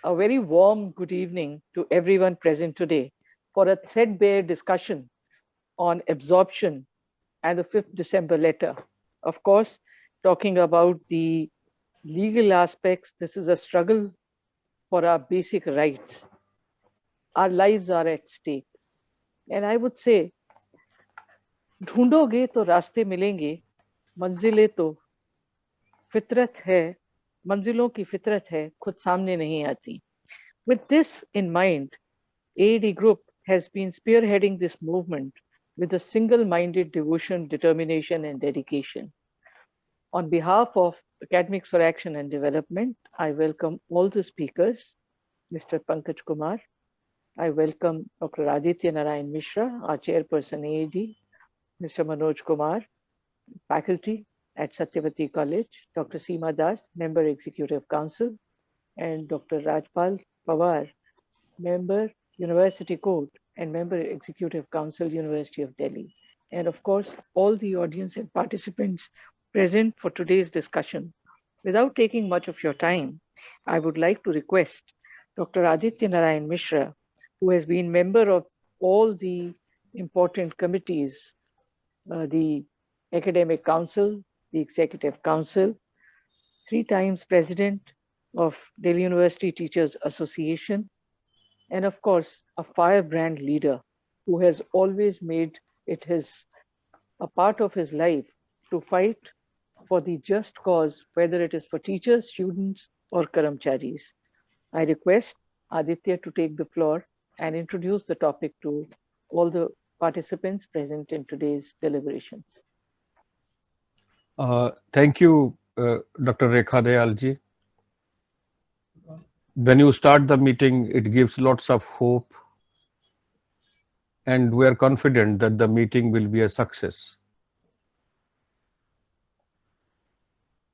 A very warm good evening to everyone present today for a threadbare discussion on absorption and the 5th December letter. Of course, talking about the legal aspects, this is a struggle for our basic rights. Our lives are at stake. And I would say, ढूंढोगे तो रास्ते मिलेंगे, मंजिलें तो फितरत है, मंजिलों की फितरत है, खुद सामने नहीं आती. With this in mind, AAD Group has been spearheading this movement with a single-minded devotion, determination, and dedication. On behalf of Academics for Action and Development, I welcome all the speakers, Mr. Pankaj Kumar. I welcome Dr. Aditya Narayan Mishra, our chairperson AAD, Mr. Manoj Kumar, faculty at Satyavati College, Dr. Seema Das, member Executive Council, and Dr. Rajpal Pawar, member University Court and member Executive Council, University of Delhi. And of course, all the audience and participants present for today's discussion. Without taking much of your time, I would like to request Dr. Aditya Narayan Mishra, who has been member of all the important committees, the Academic Council, the Executive Council, 3 times president of Delhi University Teachers Association, and of course, a firebrand leader who has always made it a part of his life to fight for the just cause, whether it is for teachers, students, or karamcharis. I request Aditya to take the floor and introduce the topic to all the participants present in today's deliberations. Thank you, Dr. Rekha Dayalji. When you start the meeting, it gives lots of hope, and we are confident that the meeting will be a success.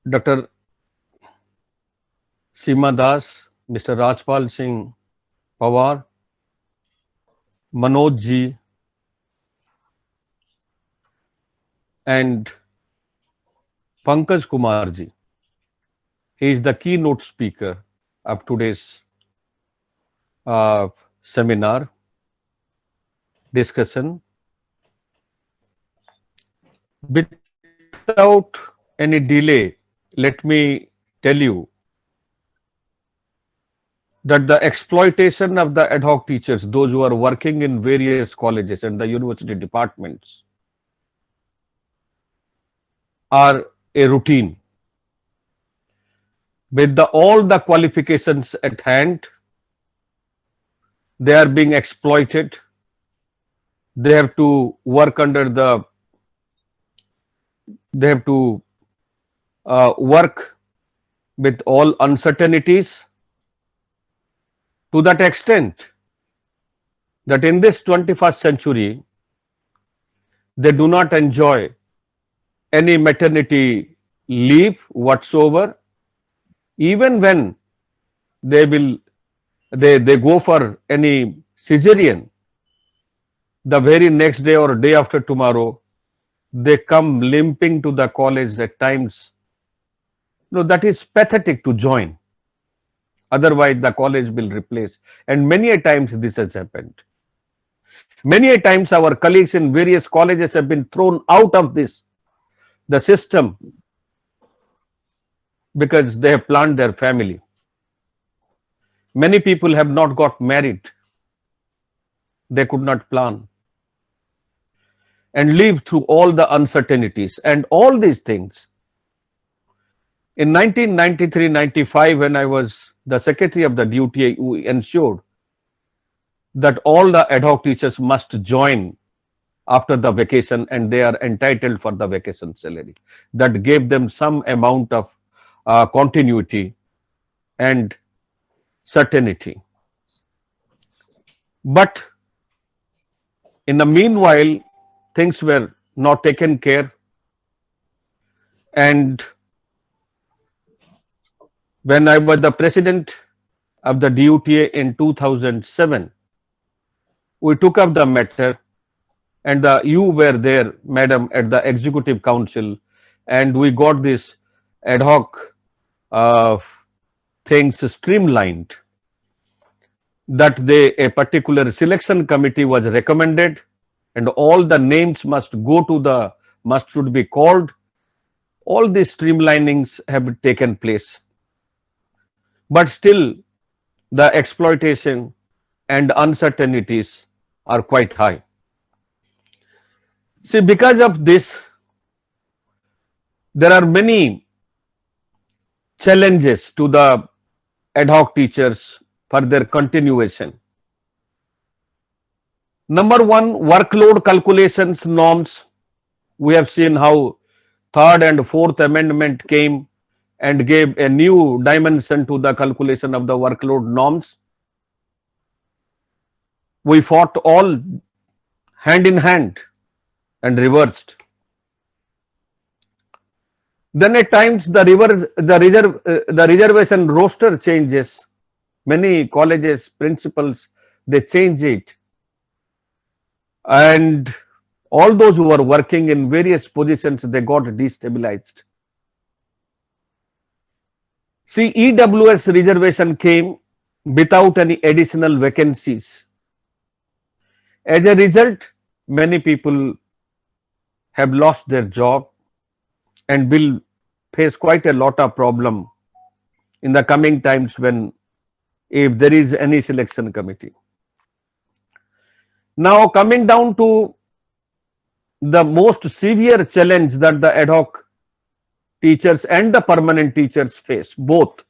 Dr. Seema Das, Mr. Rajpal Singh Pawar, Manoj ji, and Pankaj Kumar ji. He is the keynote speaker of today's seminar discussion. Without any delay, let me tell you that the exploitation of the ad hoc teachers, those who are working in various colleges and the university departments, are a routine. With all the qualifications at hand, they are being exploited. They have to work under they have to work with all uncertainties, to that extent that in this 21st century, they do not enjoy any maternity leave whatsoever. Even when they go for any cesarean, the very next day or day after tomorrow, they come limping to the college at times. No, that is pathetic to join. Otherwise, the college will replace. And many a times this has happened. Many a times our colleagues in various colleges have been thrown out of the system, because they have planned their family. Many people have not got married. They could not plan and live through all the uncertainties and all these things. In 1993-95, when I was the secretary of the DUTA, we ensured that all the ad hoc teachers must join after the vacation, and they are entitled for the vacation salary. That gave them some amount of continuity and certainty. But in the meanwhile, things were not taken care, and when I was the president of the DUTA in 2007, we took up the matter, and you were there, madam, at the Executive Council, and we got this ad hoc things streamlined. that a particular selection committee was recommended, and all the names must should be called. All these streamlinings have taken place, but still the exploitation and uncertainties are quite high. See, because of this, there are many challenges to the ad hoc teachers for their continuation. Number one, workload calculations norms. We have seen how third and fourth amendment came and gave a new dimension to the calculation of the workload norms. We fought all hand in hand and reversed. Then at times the reservation roster changes. Many colleges, principals, they change it. And all those who were working in various positions, they got destabilized. See, EWS reservation came without any additional vacancies. As a result, many people have lost their job and will face quite a lot of problem in the coming times when, if there is any selection committee. Now, coming down to the most severe challenge that the ad hoc teachers and the permanent teachers face, both.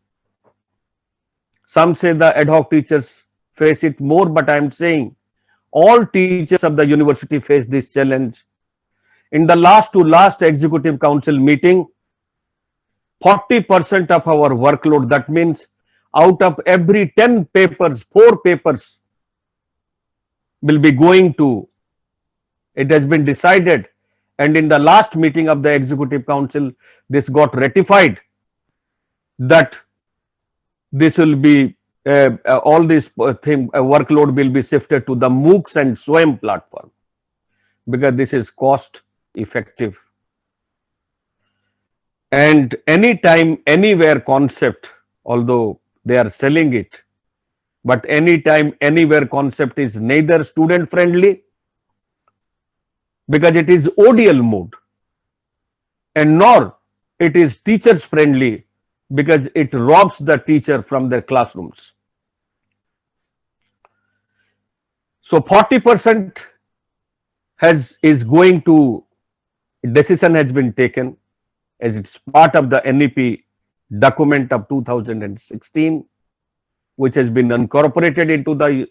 Some say the ad hoc teachers face it more, but I am saying all teachers of the university face this challenge. In the last executive council meeting, 40% of our workload, that means out of every 10 papers, 4 papers will be going to, it has been decided, and in the last meeting of the executive council, this got ratified that this will be, all this workload will be shifted to the MOOCs and SWAYAM platform, because this is cost effective. And anytime, anywhere concept, although they are selling it, but anytime, anywhere concept is neither student friendly, because it is ODL mode, and nor it is teachers friendly, because it robs the teacher from their classrooms. So 40% is going to, decision has been taken as it's part of the NEP document of 2016, which has been incorporated into the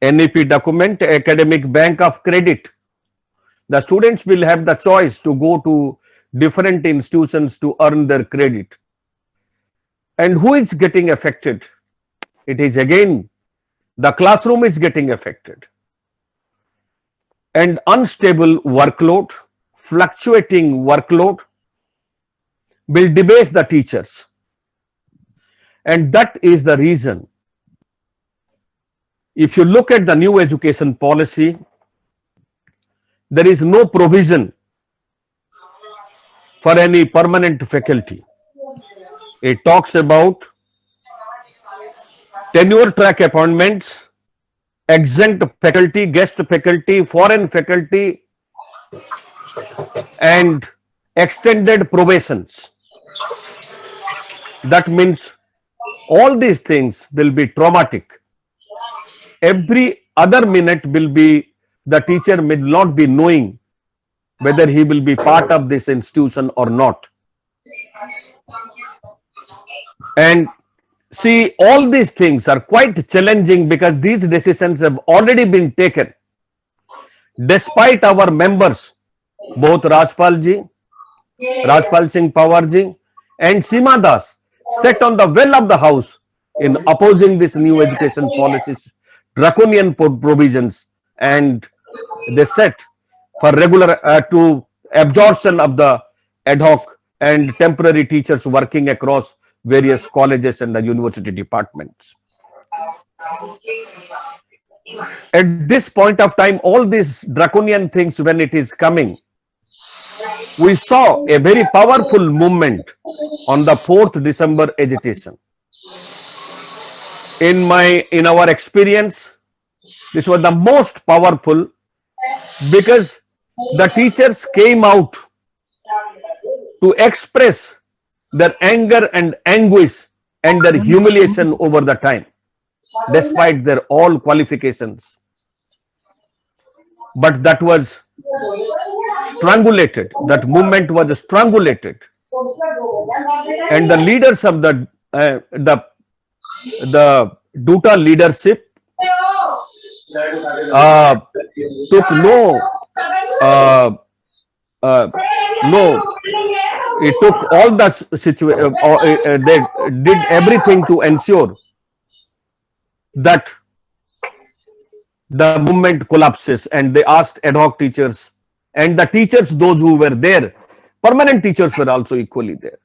NEP document, Academic Bank of Credit. The students will have the choice to go to different institutions to earn their credit. And who is getting affected? It is again, the classroom is getting affected. And unstable workload, fluctuating workload will debase the teachers. And that is the reason. If you look at the new education policy, there is no provision for any permanent faculty. It talks about tenure track appointments, exempt faculty, guest faculty, foreign faculty, and extended probations. That means all these things will be traumatic. Every other minute will be, the teacher may not be knowing whether he will be part of this institution or not. And see, all these things are quite challenging because these decisions have already been taken. Despite our members, both Rajpal Singh Pawar ji and Seema Das sat on the well of the house in opposing this new education policies, draconian provisions, and they set for regular to absorption of the ad hoc and temporary teachers working across various colleges and the university departments. At this point of time, all these draconian things, when it is coming, we saw a very powerful movement on the 4th December agitation. in our experience, this was the most powerful, because the teachers came out to express their anger and anguish and their humiliation over the time, despite their all qualifications. But that was strangulated. That movement was strangulated, and the leaders of the Duta leadership took it took all the situation. They did everything to ensure that the movement collapses, and they asked ad hoc teachers, and the teachers, those who were there, permanent teachers were also equally there.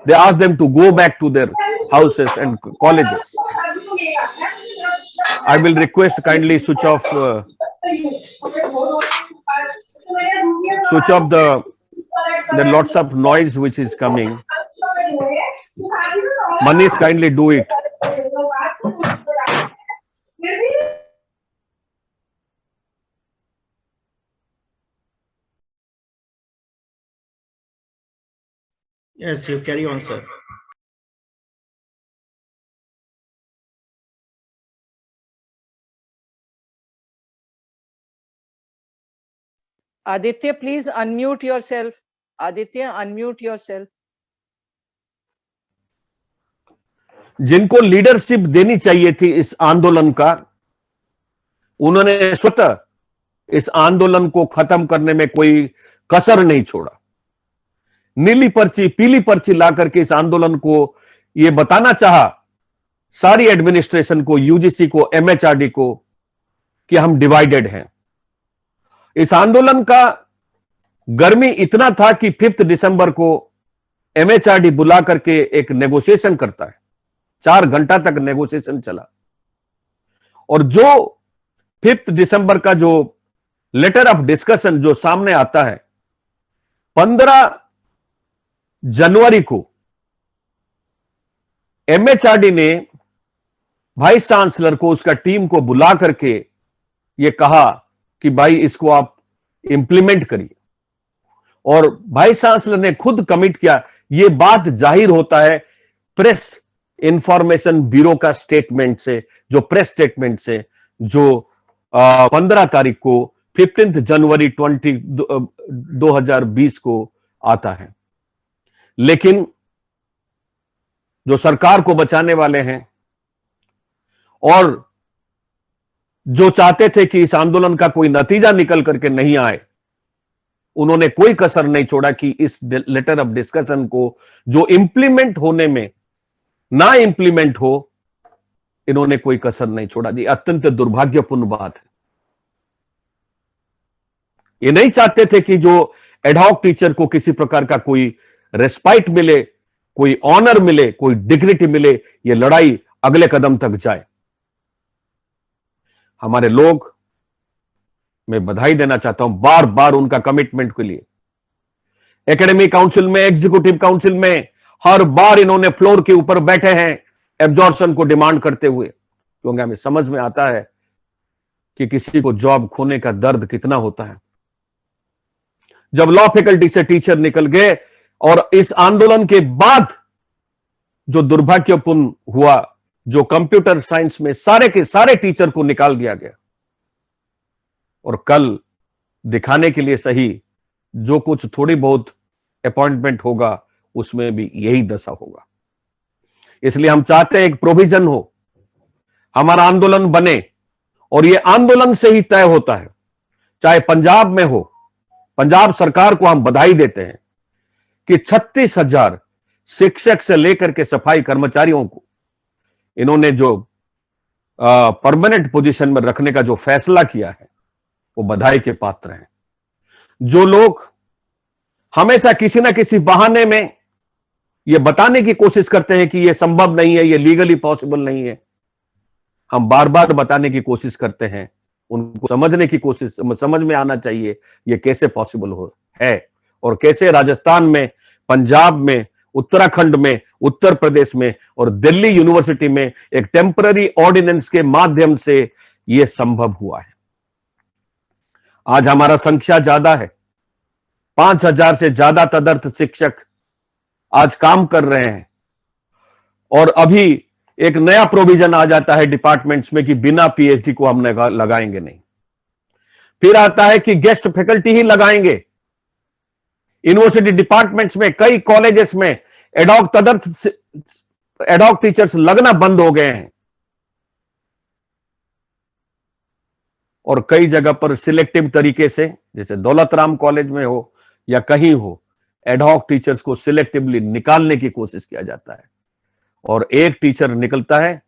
They asked them to go back to their houses and colleges. I will request kindly switch off the lots of noise which is coming. Manish, kindly do it. Yes, you carry on, sir. Aditya, please unmute yourself. Aditya, unmute yourself. जिनको leadership देनी चाहिए थी इस आंदोलन का, उन्होंने स्वतः इस आंदोलन को खत्म करने में कोई कसर नहीं छोड़ा। नीली पर्ची, पीली पर्ची ला करके इस आंदोलन को यह बताना चाहा सारी एडमिनिस्ट्रेशन को, यूजीसी को, एमएचआरडी को, कि हम डिवाइडेड हैं। इस आंदोलन का गर्मी इतना था कि 5 दिसंबर को एमएचआरडी बुला करके एक नेगोशिएशन करता है। 4 घंटा तक नेगोशिएशन चला, और जो 5 दिसंबर का जो लेटर ऑफ डिस्कशन जो सामने आता है, 15 जनवरी को एमएचआरडी ने वाइस चांसलर को, उसका टीम को बुला करके यह कहा कि भाई इसको आप इंप्लीमेंट करिए, और वाइस चांसलर ने खुद कमिट किया। यह बात जाहिर होता है प्रेस इंफॉर्मेशन ब्यूरो का स्टेटमेंट से, जो प्रेस स्टेटमेंट से, जो 15 तारीख को 15 जनवरी 2020 को आता है। लेकिन जो सरकार को बचाने वाले हैं और जो चाहते थे कि इस आंदोलन का कोई नतीजा निकल करके नहीं आए, उन्होंने कोई कसर नहीं छोड़ा कि इस लेटर ऑफ डिस्कशन को जो इंप्लीमेंट होने में ना इंप्लीमेंट हो, इन्होंने कोई कसर नहीं छोड़ा। ये अत्यंत दुर्भाग्यपूर्ण बात है। ये नहीं चाहते थे कि जो एडहॉक टीचर को किसी प्रकार का कोई रेस्पाइट मिले, कोई ऑनर मिले, कोई डिग्निटी मिले, ये लड़ाई अगले कदम तक जाए। हमारे लोग, मैं बधाई देना चाहता हूं बार बार उनका कमिटमेंट के लिए। एकेडमिक काउंसिल में, एग्जीक्यूटिव काउंसिल में हर बार इन्होंने फ्लोर के ऊपर बैठे हैं एब्जॉर्प्शन को डिमांड करते हुए, क्योंकि हमें समझ में आता है कि किसी को जॉब खोने का दर्द कितना होता है। जब लॉ फैकल्टी से टीचर निकल गए और इस आंदोलन के बाद जो दुर्भाग्यपूर्ण हुआ, जो कंप्यूटर साइंस में सारे के सारे टीचर को निकाल दिया गया, और कल दिखाने के लिए सही जो कुछ थोड़ी बहुत अपॉइंटमेंट होगा, उसमें भी यही दशा होगा। इसलिए हम चाहते हैं एक प्रोविजन हो, हमारा आंदोलन बने, और यह आंदोलन से ही तय होता है। चाहे पंजाब में हो, पंजाब सरकार को हम बधाई देते हैं कि 36,000 शिक्षक से लेकर के सफाई कर्मचारियों को इन्होंने जो परमानेंट पोजीशन में रखने का जो फैसला किया है, वो बधाई के पात्र हैं। जो लोग हमेशा किसी ना किसी बहाने में ये बताने की कोशिश करते हैं कि ये संभव नहीं है, ये लीगली पॉसिबल नहीं है, हम बार बार बताने की कोशिश करते हैं, उनको समझने की कोशिश, समझ में आना चाहिए ये कैसे पॉसिबल है, और कैसे राजस्थान में, पंजाब में उत्तराखंड में, उत्तर प्रदेश में और दिल्ली यूनिवर्सिटी में एक टेम्पररी ऑर्डिनेंस के माध्यम से यह संभव हुआ है। आज हमारा संख्या ज्यादा है, 5000 से ज्यादा तदर्थ शिक्षक आज काम कर रहे हैं। और अभी एक नया प्रोविजन आ जाता है डिपार्टमेंट्स में कि बिना पीएचडी को हम लगाएंगे नहीं। फिर आता है कि गेस्ट फैकल्टी ही लगाएंगे। यूनिवर्सिटी डिपार्टमेंट्स में, कई कॉलेजेस में एडॉक टीचर्स लगना बंद हो गए हैं और कई जगह पर सिलेक्टिव तरीके से, जैसे दौलत राम कॉलेज में हो या कहीं हो, एडॉक टीचर्स को सिलेक्टिवली निकालने की कोशिश किया जाता है और एक टीचर निकलता है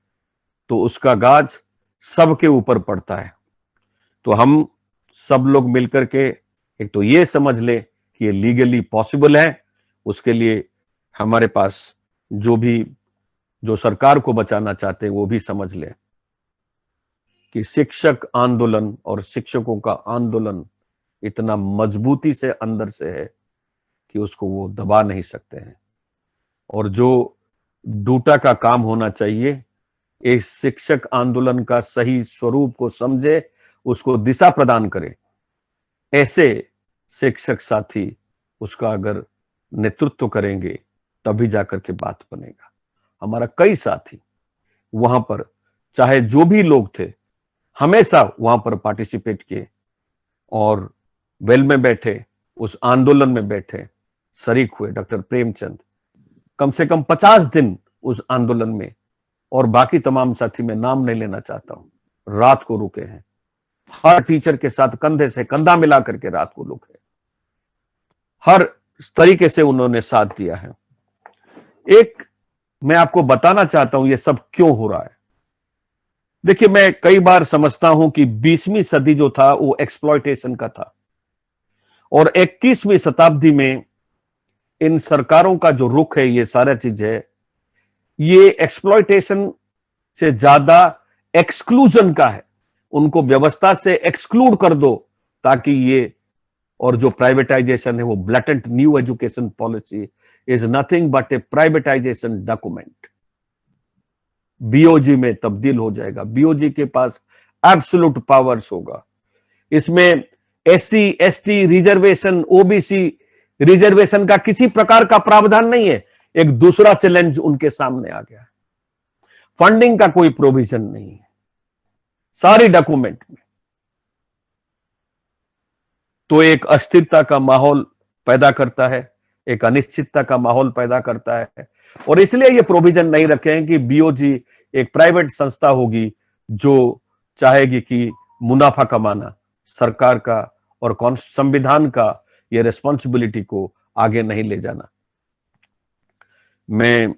तो उसका गाज सबके ऊपर पड़ता है। तो हम सब लोग मिलकर के एक तो ये समझ ले कि ये लीगली पॉसिबल है, उसके लिए हमारे पास जो सरकार को बचाना चाहते हैं वो भी समझ ले कि शिक्षक आंदोलन और शिक्षकों का आंदोलन इतना मजबूती से अंदर से है कि उसको वो दबा नहीं सकते हैं। और जो डूटा का काम होना चाहिए, इस शिक्षक आंदोलन का सही स्वरूप को समझे, उसको दिशा प्रदान करे, ऐसे शिक्षक साथी उसका अगर नेतृत्व करेंगे तभी जाकर के बात बनेगा। हमारा कई साथी वहां पर, चाहे जो भी लोग थे, हमेशा वहां पर पार्टिसिपेट किए और वेल में बैठे, उस आंदोलन में बैठे, शरीक हुए। डॉक्टर प्रेमचंद कम से कम 50 दिन उस आंदोलन में, और बाकी तमाम साथी मैं नाम नहीं लेना चाहता हूं, रात को रुके हैं। हर टीचर के साथ कंधे से कंधा मिला करके रात को रुके, हर तरीके से उन्होंने साथ दिया है। एक मैं आपको बताना चाहता हूं ये सब क्यों हो रहा है। देखिए, मैं कई बार समझता हूं कि 20वीं सदी जो था वो एक्सप्लॉयटेशन का था और 21वीं शताब्दी में इन सरकारों का जो रुख है, ये सारा चीज है, ये एक्सप्लॉयटेशन से ज्यादा एक्सक्लूजन का है। उनको व्यवस्था से एक्सक्लूड कर दो ताकि ये, और जो प्राइवेटाइजेशन है वो blatant new education policy is nothing but A privatisation document. BOG में तब्दील हो जाएगा, बीओजी के पास एब्सोल्यूट पावर्स होगा। इसमें SC, ST reservation, OBC reservation का किसी प्रकार का प्रावधान नहीं है। एक दूसरा चैलेंज उनके सामने आ गया है, फंडिंग का कोई प्रोविजन नहीं है सारी डॉक्यूमेंट में। तो एक अस्थिरता का माहौल पैदा करता है, एक अनिश्चितता का माहौल पैदा करता है और इसलिए ये प्रोविजन नहीं रखे हैं कि बीओजी एक प्राइवेट संस्था होगी जो चाहेगी कि मुनाफा कमाना, सरकार का और संविधान का ये रिस्पॉन्सिबिलिटी को आगे नहीं ले जाना। मैं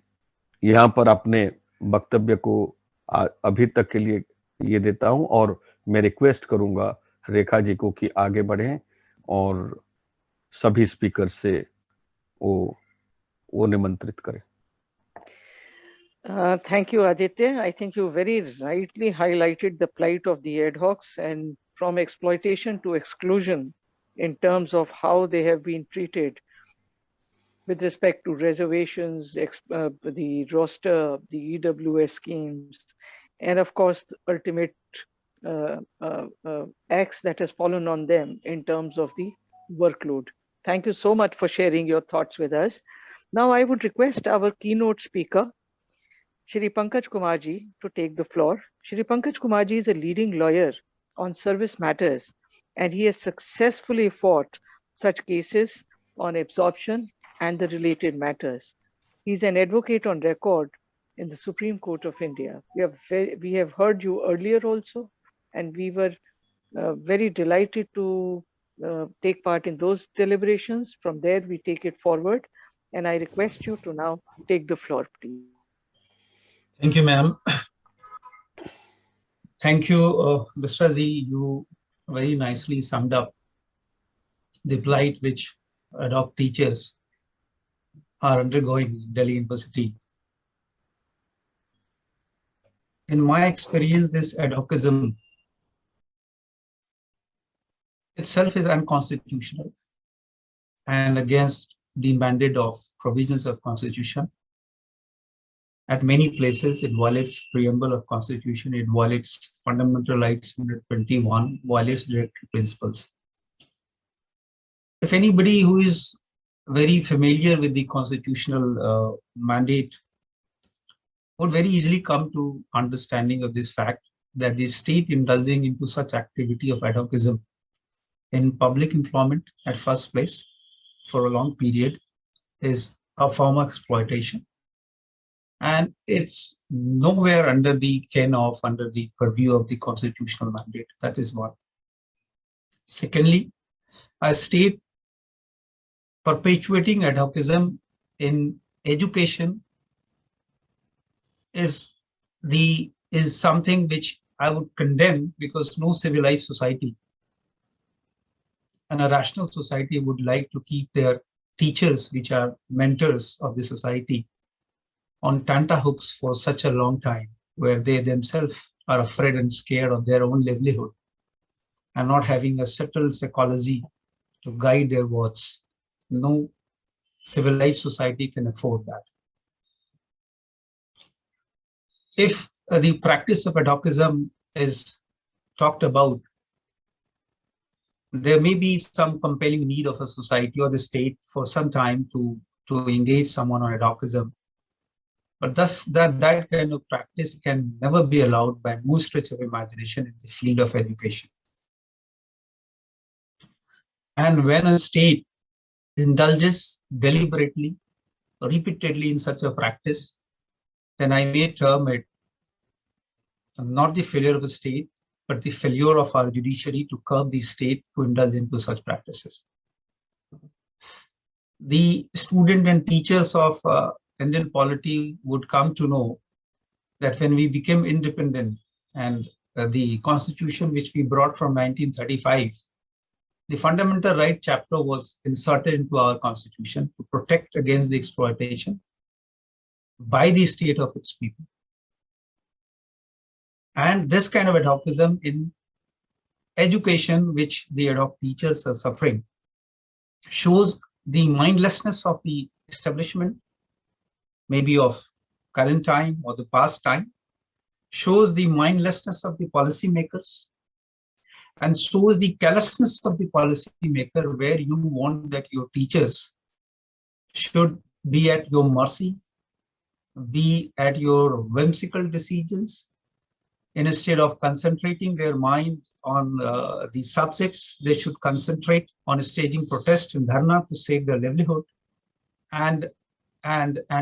यहां पर अपने वक्तव्य को अभी तक के लिए ये देता हूं और मैं रिक्वेस्ट करूंगा रेखा जी को कि आगे बढ़ें और सभी स्पीकर से वो निमंत्रित करें। Thank you, Aditya. I think you very rightly highlighted the plight of the ad hocs and from exploitation to exclusion in terms of how they have been treated with respect to reservations, the roster, the EWS schemes, and of course, the ultimate axe that has fallen on them in terms of the workload. Thank you so much for sharing your thoughts with us. Now, I would request our keynote speaker, Shri Pankaj Kumar ji, to take the floor. Shri Pankaj Kumar ji is a leading lawyer on service matters, and he has successfully fought such cases on absorption and the related matters. He's an advocate on record in the Supreme Court of India. We have heard you earlier also, and we were very delighted to take part in those deliberations. From there, we take it forward, and I request you to now take the floor, please. Thank you, ma'am. Thank you, Mr. Z. You very nicely summed up the plight which ad hoc teachers are undergoing in Delhi University. In my experience, this ad hocism itself is unconstitutional and against the mandate of provisions of Constitution. At many places, it violates preamble of Constitution, it violates fundamental rights 121, violates directive principles. If anybody who is very familiar with the constitutional mandate would very easily come to understanding of this fact that the state indulging into such activity of ad hocism in public employment at first place for a long period is a form of exploitation. And it's nowhere under the ken of, under the purview of the constitutional mandate. That is one. Secondly, a state perpetuating ad hocism in education is something which I would condemn, because no civilized society and a rational society would like to keep their teachers, which are mentors of the society, on tenterhooks for such a long time, where they themselves are afraid and scared of their own livelihood and not having a settled psychology to guide their words. No civilized society can afford that. If the practice of ad hocism is talked about, there may be some compelling need of a society or the state for some time to engage someone on ad hocism. But thus that kind of practice can never be allowed by no stretch of imagination in the field of education. And when a state indulges deliberately, repeatedly in such a practice, then I may term it not the failure of a state, but the failure of our judiciary to curb the state to indulge into such practices. The student and teachers of Indian polity would come to know that when we became independent and the constitution which we brought from 1935, the fundamental right chapter was inserted into our constitution to protect against the exploitation by the state of its people. And this kind of ad hocism in education, which the ad hoc teachers are suffering, shows the mindlessness of the establishment, maybe of current time or the past time, shows the mindlessness of the policymakers, and shows the callousness of the policymaker, where you want that your teachers should be at your mercy, be at your whimsical decisions. Instead of concentrating their mind on the subjects, they should concentrate on staging protest and dharna to save their livelihood and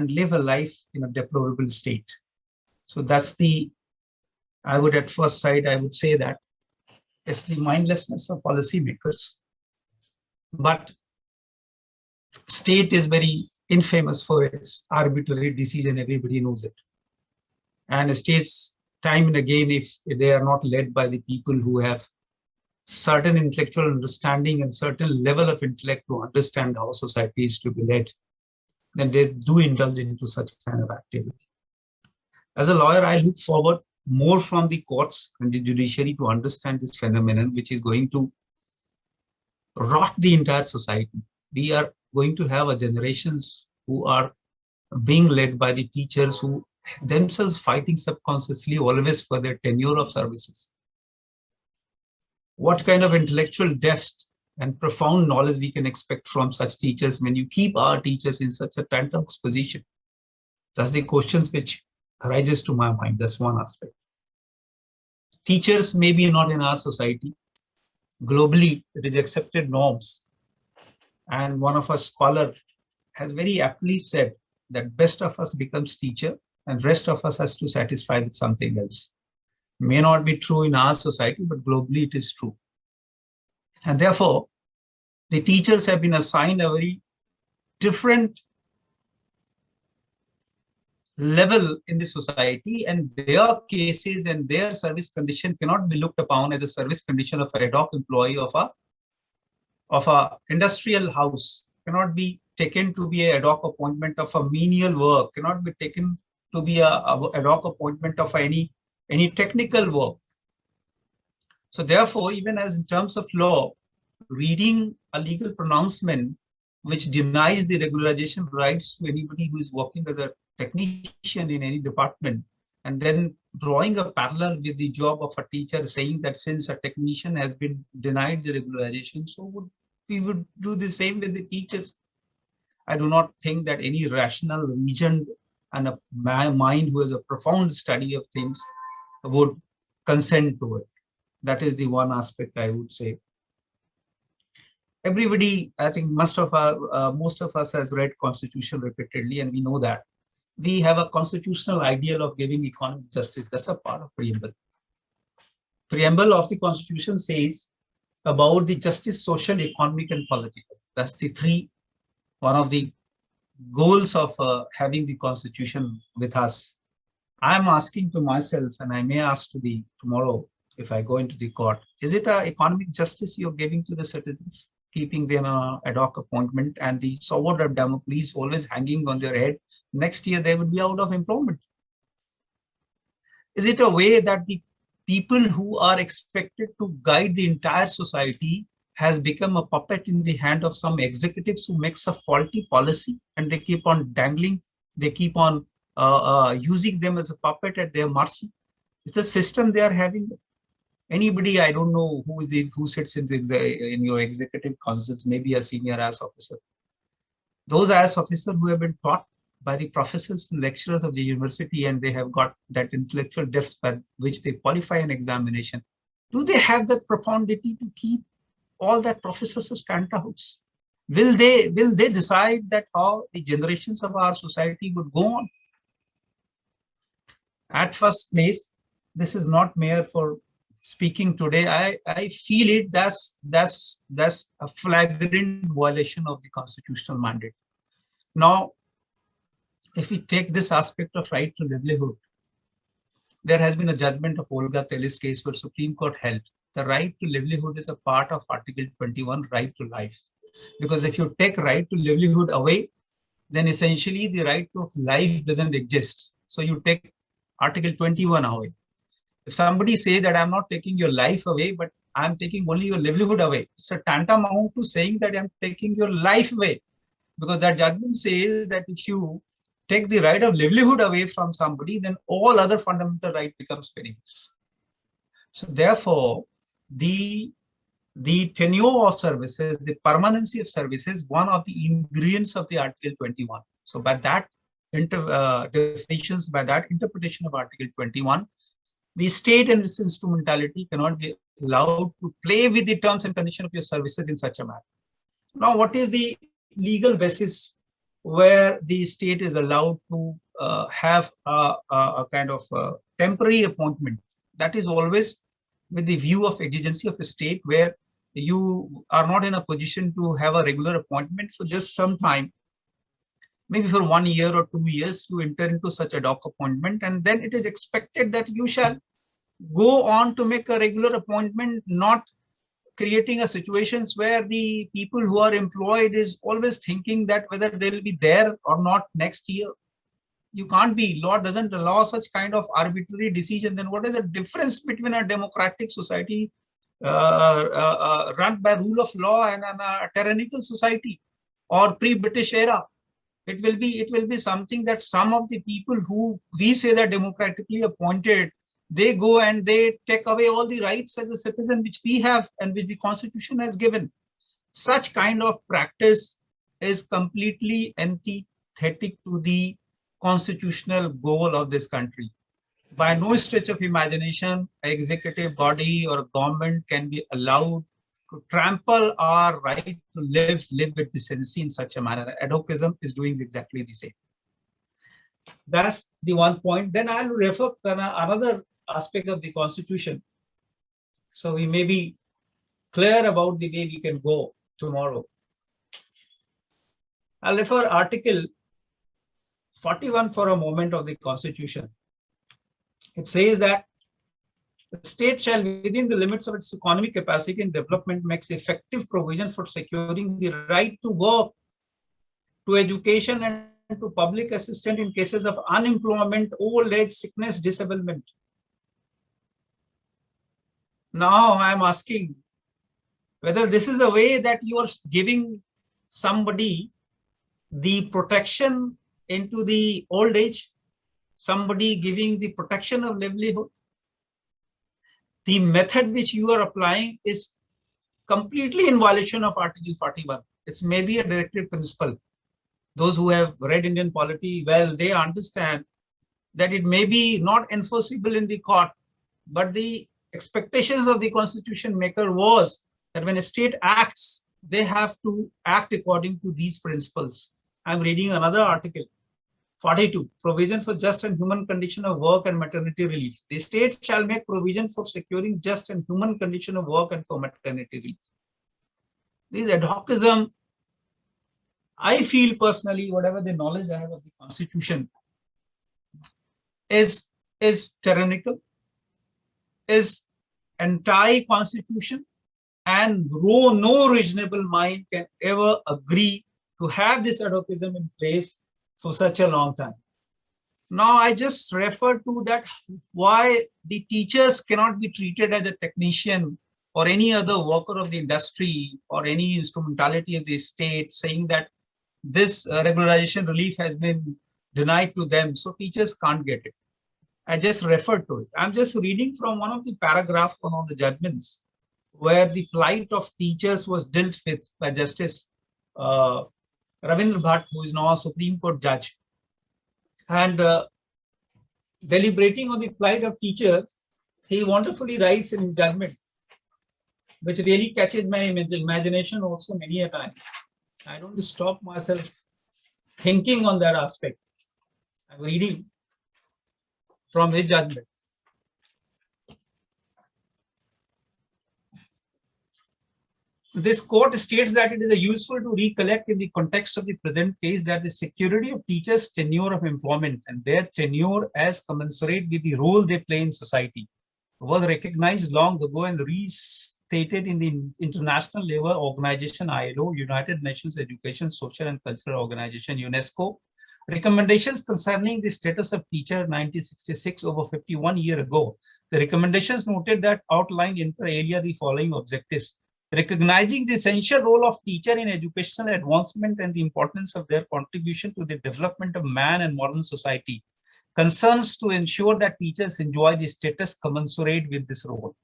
live a life in a deplorable state. So that's I would at first sight, I would say that it's the mindlessness of policymakers. But state is very infamous for its arbitrary decision, everybody knows it. And states, time and again, if they are not led by the people who have certain intellectual understanding and certain level of intellect to understand how society is to be led, then they do indulge into such kind of activity. As a lawyer, I look forward more from the courts and the judiciary to understand this phenomenon, which is going to rot the entire society. We are going to have a generations who are being led by the teachers who themselves fighting subconsciously always for their tenure of services. What kind of intellectual depth and profound knowledge we can expect from such teachers when you keep our teachers in such a tenterhooks position? That's the questions which arises to my mind. That's one aspect. Teachers may be not in our society. Globally, it is accepted norms. And one of our scholars has very aptly said that best of us becomes teacher and rest of us has to satisfy with something else. May not be true in our society, but globally it is true. And therefore, the teachers have been assigned a very different level in the society, and their cases and their service condition cannot be looked upon as a service condition of an ad hoc employee of a industrial house, cannot be taken to be an ad hoc appointment of a menial work, cannot be taken to be a ad hoc appointment of any technical work. So therefore, even as in terms of law, reading a legal pronouncement which denies the regularization rights to anybody who is working as a technician in any department, and then drawing a parallel with the job of a teacher, saying that since a technician has been denied the regularization, so we would do the same with the teachers. I do not think that any rational, reasoned, and a mind who has a profound study of things would consent to it. That is the one aspect I would say. Everybody, I think most of us has read Constitution repeatedly, and we know that we have a constitutional ideal of giving economic justice. That's a part of preamble. Preamble of the Constitution says about the justice, social, economic, and political. That's the three, one of the goals of having the Constitution with us. I'm asking to myself, and I may ask to the tomorrow if I go into the court, is it an economic justice you're giving to the citizens, keeping them ad hoc appointment and the sword of Damocles always hanging on their head? Next year they would be out of employment. Is it a way that the people who are expected to guide the entire society has become a puppet in the hand of some executives who makes a faulty policy, and they keep on dangling, they keep on using them as a puppet at their mercy? It's the system they are having. Anybody, I don't know who sits in your executive councils, maybe a senior IAS officer. Those IAS officers who have been taught by the professors and lecturers of the university, and they have got that intellectual depth by which they qualify an examination, do they have that profundity to keep all that professors as cantahooks? Will they decide that how the generations of our society would go on? At first place, this is not mere for speaking today. I feel it that's a flagrant violation of the constitutional mandate. Now, if we take this aspect of right to livelihood, there has been a judgment of Olga Teles case where Supreme Court held the right to livelihood is a part of Article 21, right to life. Because if you take right to livelihood away, then essentially the right of life doesn't exist. So you take Article 21 away. If somebody say that I'm not taking your life away, but I'm taking only your livelihood away, it's a tantamount to saying that I'm taking your life away. Because that judgment says that if you take the right of livelihood away from somebody, then all other fundamental right becomes meaningless. So therefore, the tenure of services, the permanency of services, one of the ingredients of the Article 21. So by that definitions, by that interpretation of Article 21, the state and its instrumentality cannot be allowed to play with the terms and conditions of your services in such a manner. Now, what is the legal basis where the state is allowed to have a kind of temporary appointment? That is always with the view of exigency of a state, where you are not in a position to have a regular appointment for just some time, maybe for 1 year or 2 years, you enter into such ad hoc appointment, and then it is expected that you shall go on to make a regular appointment, not creating a situations where the people who are employed is always thinking that whether they'll be there or not next year. You can't be. Law doesn't allow such kind of arbitrary decision. Then what is the difference between a democratic society run by rule of law and a tyrannical society or pre-British era? It will be something that some of the people who we say that democratically appointed, they go and they take away all the rights as a citizen which we have and which the Constitution has given. Such kind of practice is completely antithetic to the constitutional goal of this country. By no stretch of imagination, an executive body or a government can be allowed to trample our right to live with decency in such a manner. Advocism is doing exactly the same. That's the one point. Then I'll refer to another aspect of the Constitution, so we may be clear about the way we can go tomorrow. I'll refer Article 41 for a moment of the Constitution. It says that the state shall, within the limits of its economic capacity and development, makes effective provision for securing the right to work, to education, and to public assistance in cases of unemployment, old age, sickness, disablement. Now I am asking whether this is a way that you are giving somebody the protection into the old age, somebody giving the protection of livelihood, the method which you are applying is completely in violation of Article 41. It's maybe a directive principle. Those who have read Indian polity, well, they understand that it may be not enforceable in the court, but the expectations of the constitution maker was that when a state acts, they have to act according to these principles. I'm reading another article, 42, provision for just and human condition of work and maternity relief. The state shall make provision for securing just and human condition of work and for maternity relief. This ad hocism, I feel personally, whatever the knowledge I have of the constitution, is tyrannical, is anti-constitution, and no reasonable mind can ever agree to have this ad hocism in place for such a long time. Now, I just refer to that why the teachers cannot be treated as a technician or any other worker of the industry or any instrumentality of the state, saying that this regularization relief has been denied to them, so teachers can't get it. I just referred to it. I'm just reading from one of the paragraphs on all the judgments where the plight of teachers was dealt with by Justice Ravindra Bhatt, who is now a Supreme Court judge. And deliberating on the plight of teachers, he wonderfully writes in his judgment, which really catches my imagination also many a time. I don't stop myself thinking on that aspect. I'm reading from his judgment. This court states that it is useful to recollect in the context of the present case that the security of teachers' tenure of employment and their tenure as commensurate with the role they play in society was recognized long ago and restated in the International Labour Organization, ILO, United Nations Education, Social and Cultural Organization, UNESCO, recommendations concerning the status of teacher 1966, over 51 years ago. The recommendations noted that outlined inter alia the following objectives: recognizing the essential role of teacher in educational advancement and the importance of their contribution to the development of man and modern society. Concerns to ensure that teachers enjoy the status commensurate with this role.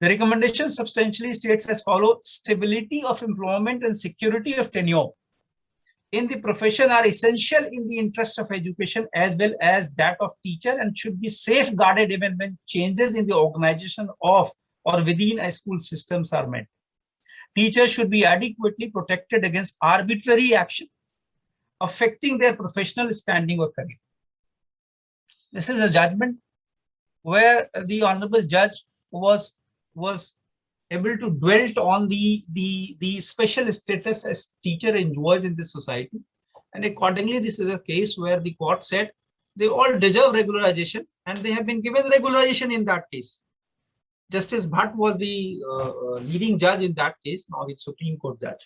The recommendation substantially states as follows: stability of employment and security of tenure in the profession are essential in the interest of education as well as that of teacher, and should be safeguarded even when changes in the organization of or within a school systems are made. Teachers should be adequately protected against arbitrary action affecting their professional standing or career. This is a judgment where the honorable judge was able to dwell on the special status as teacher enjoys in this society. And accordingly, this is a case where the court said they all deserve regularization and they have been given regularization in that case. Justice Bhatt was the leading judge in that case, now the Supreme Court judge.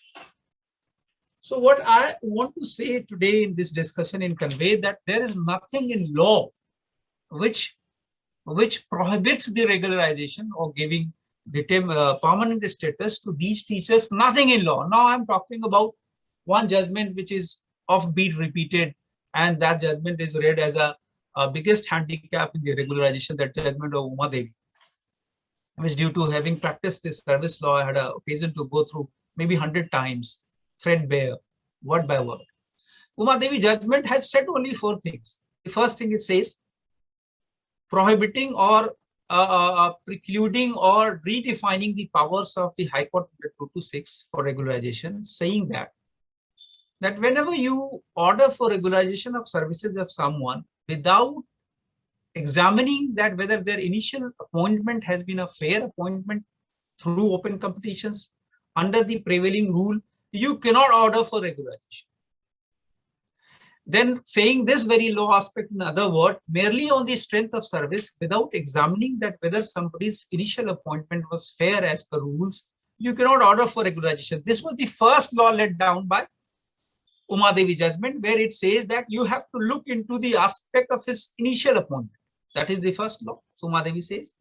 So what I want to say today in this discussion and convey that there is nothing in law which prohibits the regularization or giving the permanent status to these teachers, nothing in law. Now I'm talking about one judgment which is offbeat repeated, and that judgment is read as a biggest handicap in the regularization, that judgment of Uma Devi, which due to having practiced this service law, I had an occasion to go through maybe 100 times, threadbare, word by word. Uma Devi judgment has said only 4 things. The first thing it says, prohibiting or precluding or redefining the powers of the High Court 226 for regularization, saying that whenever you order for regularization of services of someone without examining that whether their initial appointment has been a fair appointment through open competitions under the prevailing rule, you cannot order for regularization. Then saying this very low aspect, in other words, merely on the strength of service without examining that whether somebody's initial appointment was fair as per rules, you cannot order for regularization. This was the first law laid down by Uma Devi judgment, where it says that you have to look into the aspect of his initial appointment. That is the first law, Uma Devi says.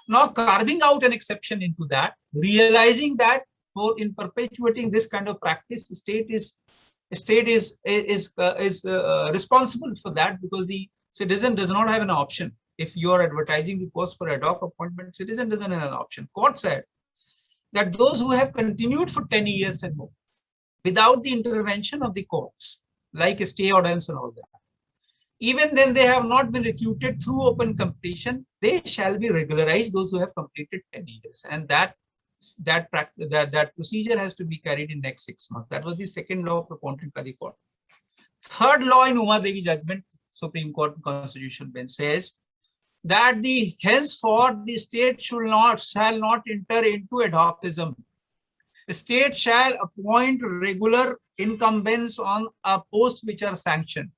Now carving out an exception into that, realizing that for in perpetuating this kind of practice, state is responsible for that, because the citizen does not have an option. If you are advertising the post for ad hoc appointment, citizen doesn't have an option. Court said that those who have continued for 10 years and more without the intervention of the courts, like a stay ordinance and all that, even then they have not been recruited through open competition, they shall be regularized, those who have completed 10 years. And that procedure has to be carried in next 6 months. That was the second law propounded by the court. Third law in Uma Devi judgment, Supreme Court Constitutional Bench says that the henceforth the state shall not enter into ad hocism. The state shall appoint regular incumbents on a post which are sanctioned.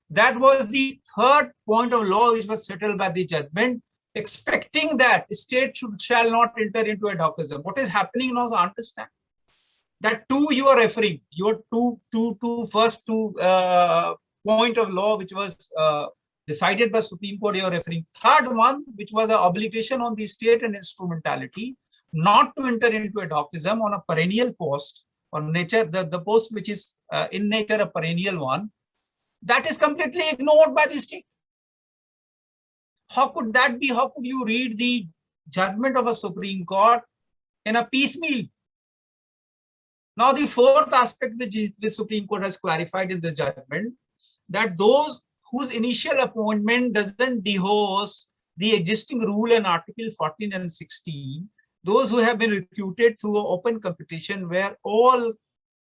That was the third point of law which was settled by the judgment, expecting that the state shall not enter into ad hocism. What is happening now, so understand that you are referring, your first two point of law which was decided by Supreme Court, you are referring. Third one, which was an obligation on the state and instrumentality not to enter into ad hocism on a perennial post, or nature, the post which is in nature a perennial one, that is completely ignored by the state. How could that be? How could you read the judgment of a Supreme Court in a piecemeal? Now, the fourth aspect which the Supreme Court has clarified in the judgment, that those whose initial appointment doesn't dehose the existing rule in Article 14 and 16, those who have been recruited through an open competition where all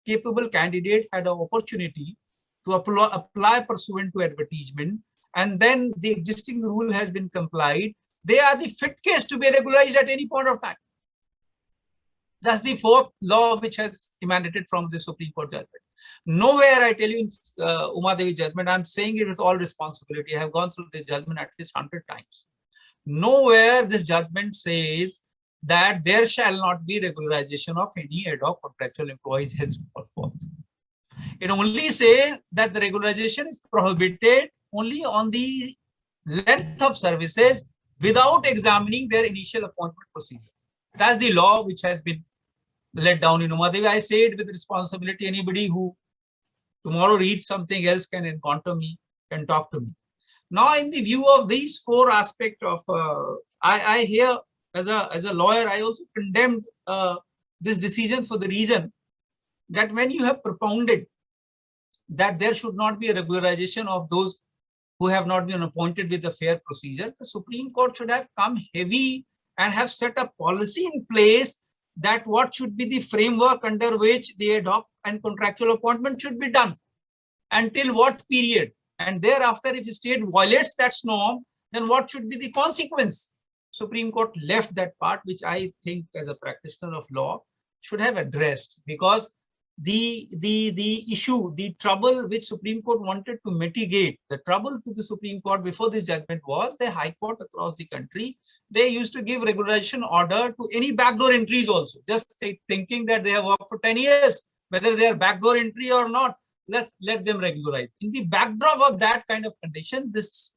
capable candidates had an opportunity to apply pursuant to advertisement, and then the existing rule has been complied, they are the fit case to be regularized at any point of time. That's the fourth law which has emanated from the Supreme Court judgment. Nowhere, I tell you, in Uma Devi judgment, I'm saying it with all responsibility, I have gone through the judgment at least 100 times. Nowhere this judgment says that there shall not be regularization of any ad hoc contractual employees henceforth. It only says that the regularization is prohibited only on the length of services without examining their initial appointment procedure. That's the law which has been laid down in Uma Devi. I say it with responsibility. Anybody who tomorrow reads something else can encounter me, can talk to me. Now, in the view of these four aspects of, I hear as a lawyer, I also condemned this decision for the reason that when you have propounded that there should not be a regularization of those who have not been appointed with a fair procedure, the Supreme Court should have come heavy and have set a policy in place that what should be the framework under which the ad hoc and contractual appointment should be done, until what period, and thereafter if the state violates that norm, then what should be the consequence. Supreme Court left that part, which I think as a practitioner of law should have addressed, because the issue, the trouble which Supreme Court wanted to mitigate, the trouble to the Supreme Court before this judgment was the High Court across the country, they used to give regularization order to any backdoor entries also, just thinking that they have worked for 10 years, whether they are backdoor entry or not, let them regularize. In the backdrop of that kind of condition, this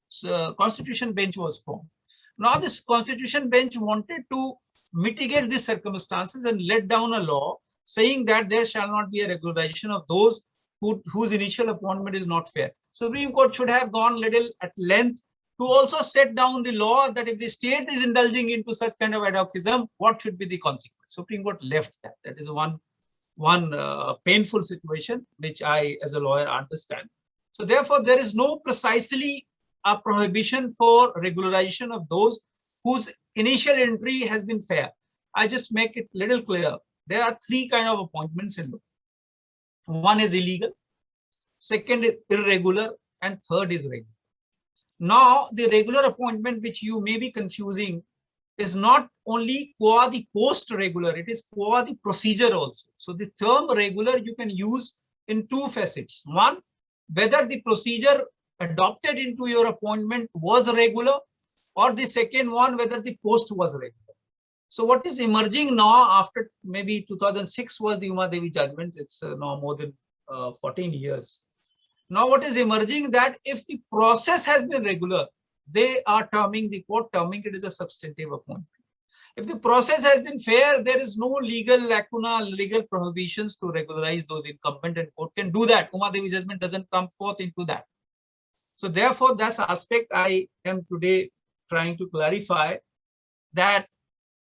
Constitution Bench was formed. Now this Constitution Bench wanted to mitigate these circumstances and let down a law saying that there shall not be a regularization of those whose initial appointment is not fair. Supreme Court should have gone little at length to also set down the law that if the state is indulging into such kind of ad hocism, what should be the consequence. Supreme Court left that. That is one painful situation, which I as a lawyer understand. So therefore, there is no precisely a prohibition for regularization of those whose initial entry has been fair. I just make it little clearer. There are three kinds of appointments in law. One is illegal, second is irregular, and third is regular. Now, the regular appointment, which you may be confusing, is not only qua the post regular, it is qua the procedure also. So the term regular you can use in two facets. One, whether the procedure adopted into your appointment was regular, or the second one, whether the post was regular. So what is emerging now after maybe 2006 was the Uma Devi judgment. It's now more than 14 years. Now what is emerging that if the process has been regular, they are terming, the court terming it as a substantive appointment. If the process has been fair, there is no legal lacuna, legal prohibitions to regularize those incumbent, and court can do that. Uma Devi judgment doesn't come forth into that. So therefore, that's aspect I am today trying to clarify, that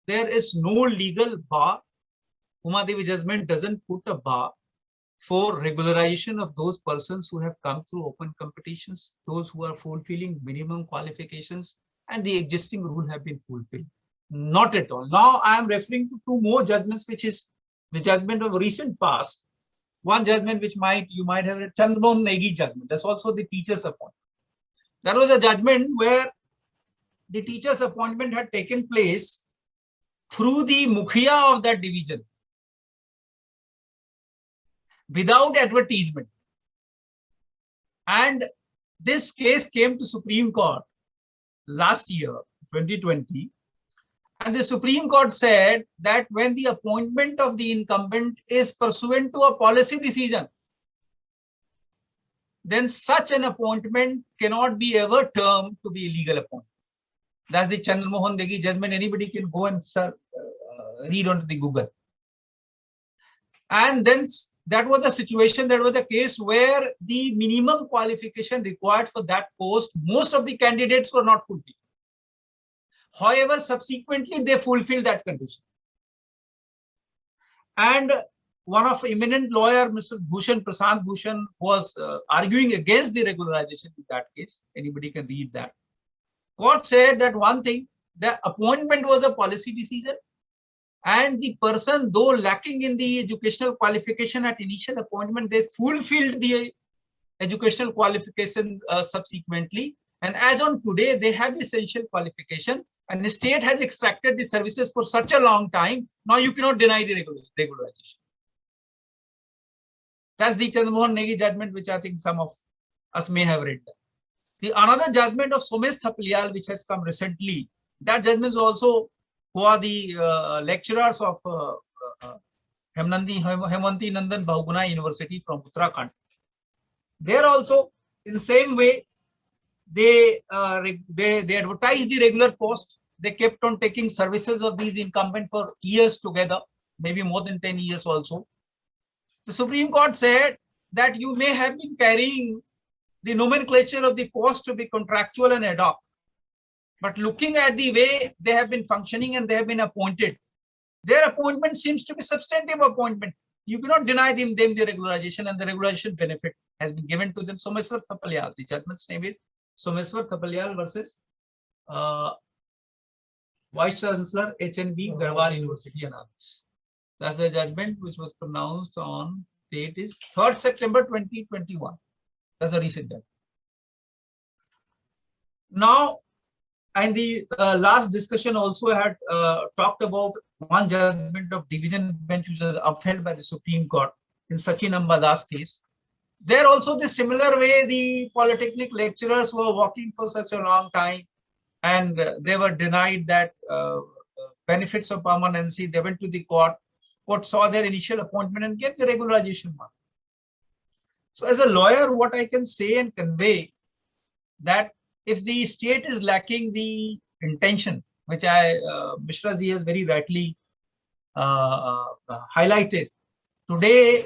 there is no legal bar. Uma Devi judgment doesn't put a bar for regularization of those persons who have come through open competitions, those who are fulfilling minimum qualifications and the existing rule have been fulfilled. Not at all. Now I am referring to two more judgments, which is the judgment of recent past. One judgment which you might have read, Chandra Mohan Negi judgment. That's also the teacher's appointment. That was a judgment where the teacher's appointment had taken place through the Mukhiya of that division, without advertisement. And this case came to Supreme Court last year, 2020. And the Supreme Court said that when the appointment of the incumbent is pursuant to a policy decision, then such an appointment cannot be ever termed to be a legal appointment. That's the Chandra Mohan Negi judgment. Anybody can go and read onto the Google. And then that was a situation, that was a case where the minimum qualification required for that post, most of the candidates were not fulfilled. However, subsequently, they fulfilled that condition. And one of eminent lawyer, Mr. Bhushan, Prashant Bhushan, was arguing against the regularization in that case. Anybody can read that. Court said that one thing, the appointment was a policy decision, and the person, though lacking in the educational qualification at initial appointment, they fulfilled the educational qualification subsequently. And as on today, they have the essential qualification, and the state has extracted the services for such a long time. Now you cannot deny the regularization. That's the Chandra Mohan Negi judgment, which I think some of us may have read. The another judgment of Somesh Thapalial, which has come recently, that judgment is also who are the lecturers of Hemanti Nandan Bahuguna University from Uttarakhand. There also, in the same way, they advertised the regular post. They kept on taking services of these incumbents for years together, maybe more than 10 years also. The Supreme Court said that you may have been carrying the nomenclature of the post to be contractual and ad hoc, but looking at the way they have been functioning and they have been appointed, their appointment seems to be substantive appointment. You cannot deny them the regularization, and the regularization benefit has been given to them. Someshwar Thapalial, the judgment's name is Someshwar Thapalial versus Vice Chancellor HNB Garhwal University and others. That's a judgment which was pronounced on date is 3rd September 2021. That's a recent judgment. Now, and the last discussion also had talked about one judgment of division bench which was upheld by the Supreme Court in Sachin Ambadas case. There also the similar way the polytechnic lecturers were working for such a long time, and they were denied that benefits of permanency. They went to the court. Court saw their initial appointment and gave the regularization mark. So as a lawyer, what I can say and convey that if the state is lacking the intention, which Mishra ji has very rightly highlighted, today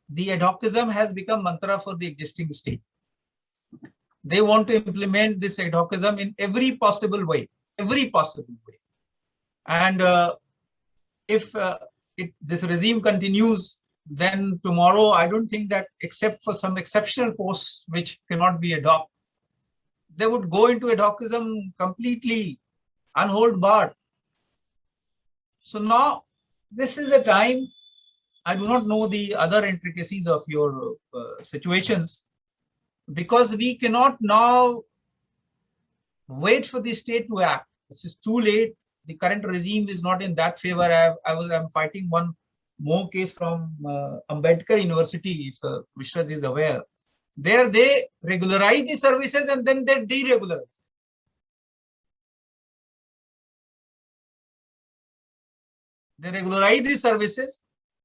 the ad hocism has become mantra for the existing state. They want to implement this ad hocism in every possible way. And if this regime continues, then tomorrow, I don't think that except for some exceptional posts which cannot be ad hoc, they would go into ad hocism completely unhold barred. So now this is a time, I do not know the other intricacies of your situations, because we cannot now wait for the state to act. This is too late. The current regime is not in that favor. I'm fighting one more case from Ambedkar University, if Mishra is aware. There they regularize the services and then they deregularize. They regularize the services,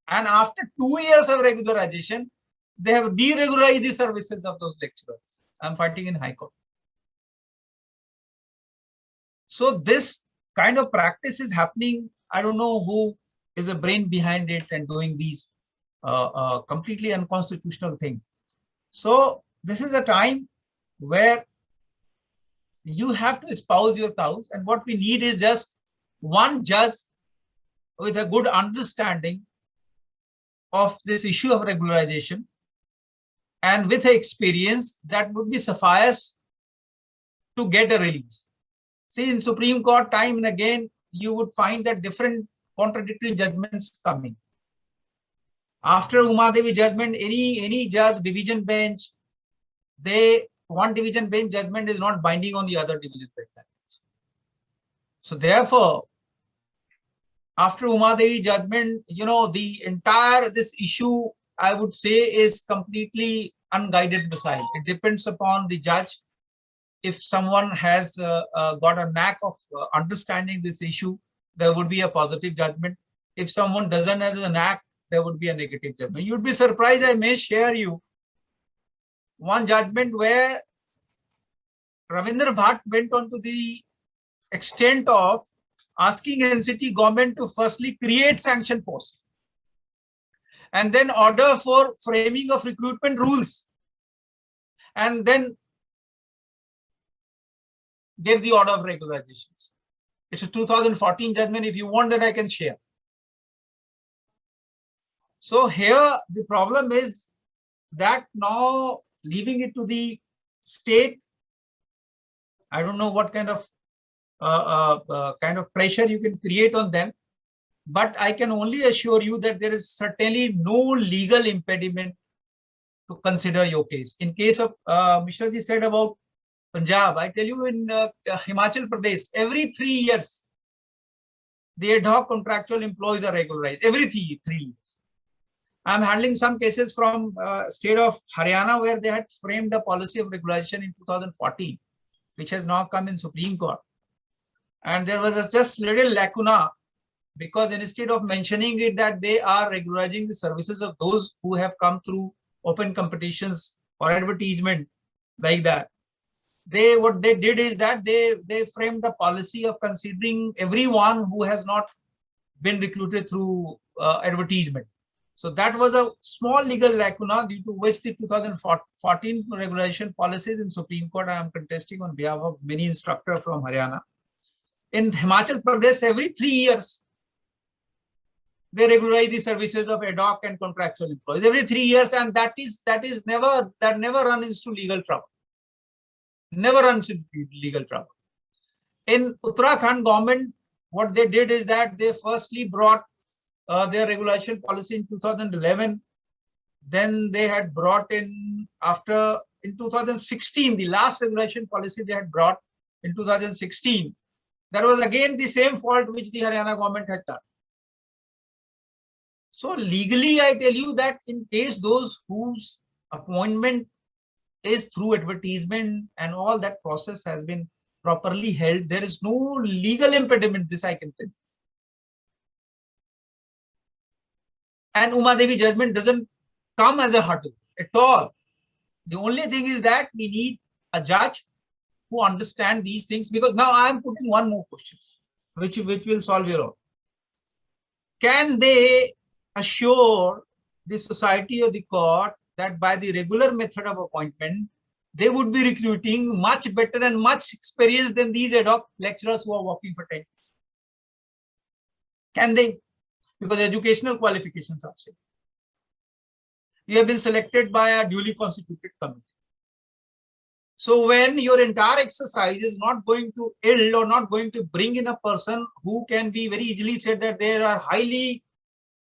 and after 2 years of regularization, they have deregularized the services of those lecturers. I'm fighting in High Court. So this kind of practice is happening. I don't know who is the brain behind it and doing these completely unconstitutional thing. So this is a time where you have to espouse your cause, and what we need is just one judge with a good understanding of this issue of regularization and with experience that would be suffice to get a release. See, in Supreme Court, time and again, you would find that different contradictory judgments coming. After Umadevi judgment, any judge, division bench, one division bench judgment is not binding on the other division bench. So therefore, after Umadevi judgment, the entire this issue, I would say, is completely unguided missile. It depends upon the judge. If someone has got a knack of understanding this issue, there would be a positive judgment. If someone doesn't have a knack, there would be a negative judgment. You'd be surprised, I may share you one judgment where Ravindra Bhatt went on to the extent of asking NCT government to firstly create sanction posts and then order for framing of recruitment rules, and then gave the order of regularizations. It's a 2014 judgment. If you want that, I can share. So here the problem is that now leaving it to the state, I don't know what kind of pressure you can create on them, but I can only assure you that there is certainly no legal impediment to consider your case. In case of Mishra ji said about Punjab, I tell you, in Himachal Pradesh, every 3 years, the ad hoc contractual employees are regularized. Every 3 years. I'm handling some cases from state of Haryana where they had framed a policy of regularization in 2014, which has now come in Supreme Court. And there was just little lacuna, because instead of mentioning it that they are regularizing the services of those who have come through open competitions or advertisement like that, what they did is that they framed a policy of considering everyone who has not been recruited through advertisement. So that was a small legal lacuna due to which the 2014 regularization policies in Supreme Court I am contesting on behalf of many instructors from Haryana. In Himachal Pradesh, every 3 years, they regularize the services of ad hoc and contractual employees every 3 years, and that never runs into legal trouble. Never runs into legal trouble. In Uttarakhand government, what they did is that they firstly brought their regulation policy in 2011. Then they had brought in in 2016, the last regulation policy they had brought in 2016. That was again the same fault which the Haryana government had done. So legally, I tell you that in case those whose appointment is through advertisement and all that process has been properly held, there is no legal impediment, this I can tell you. And Umadevi judgment doesn't come as a hurdle at all. The only thing is that we need a judge who understand these things, because now I am putting one more question, which will solve your all. Can they assure the society or the court that by the regular method of appointment, they would be recruiting much better and much experienced than these ad hoc lecturers who are working for 10 years? Can they? Because educational qualifications are same. You have been selected by a duly constituted committee. So when your entire exercise is not going to yield or not going to bring in a person who can be very easily said that they are highly,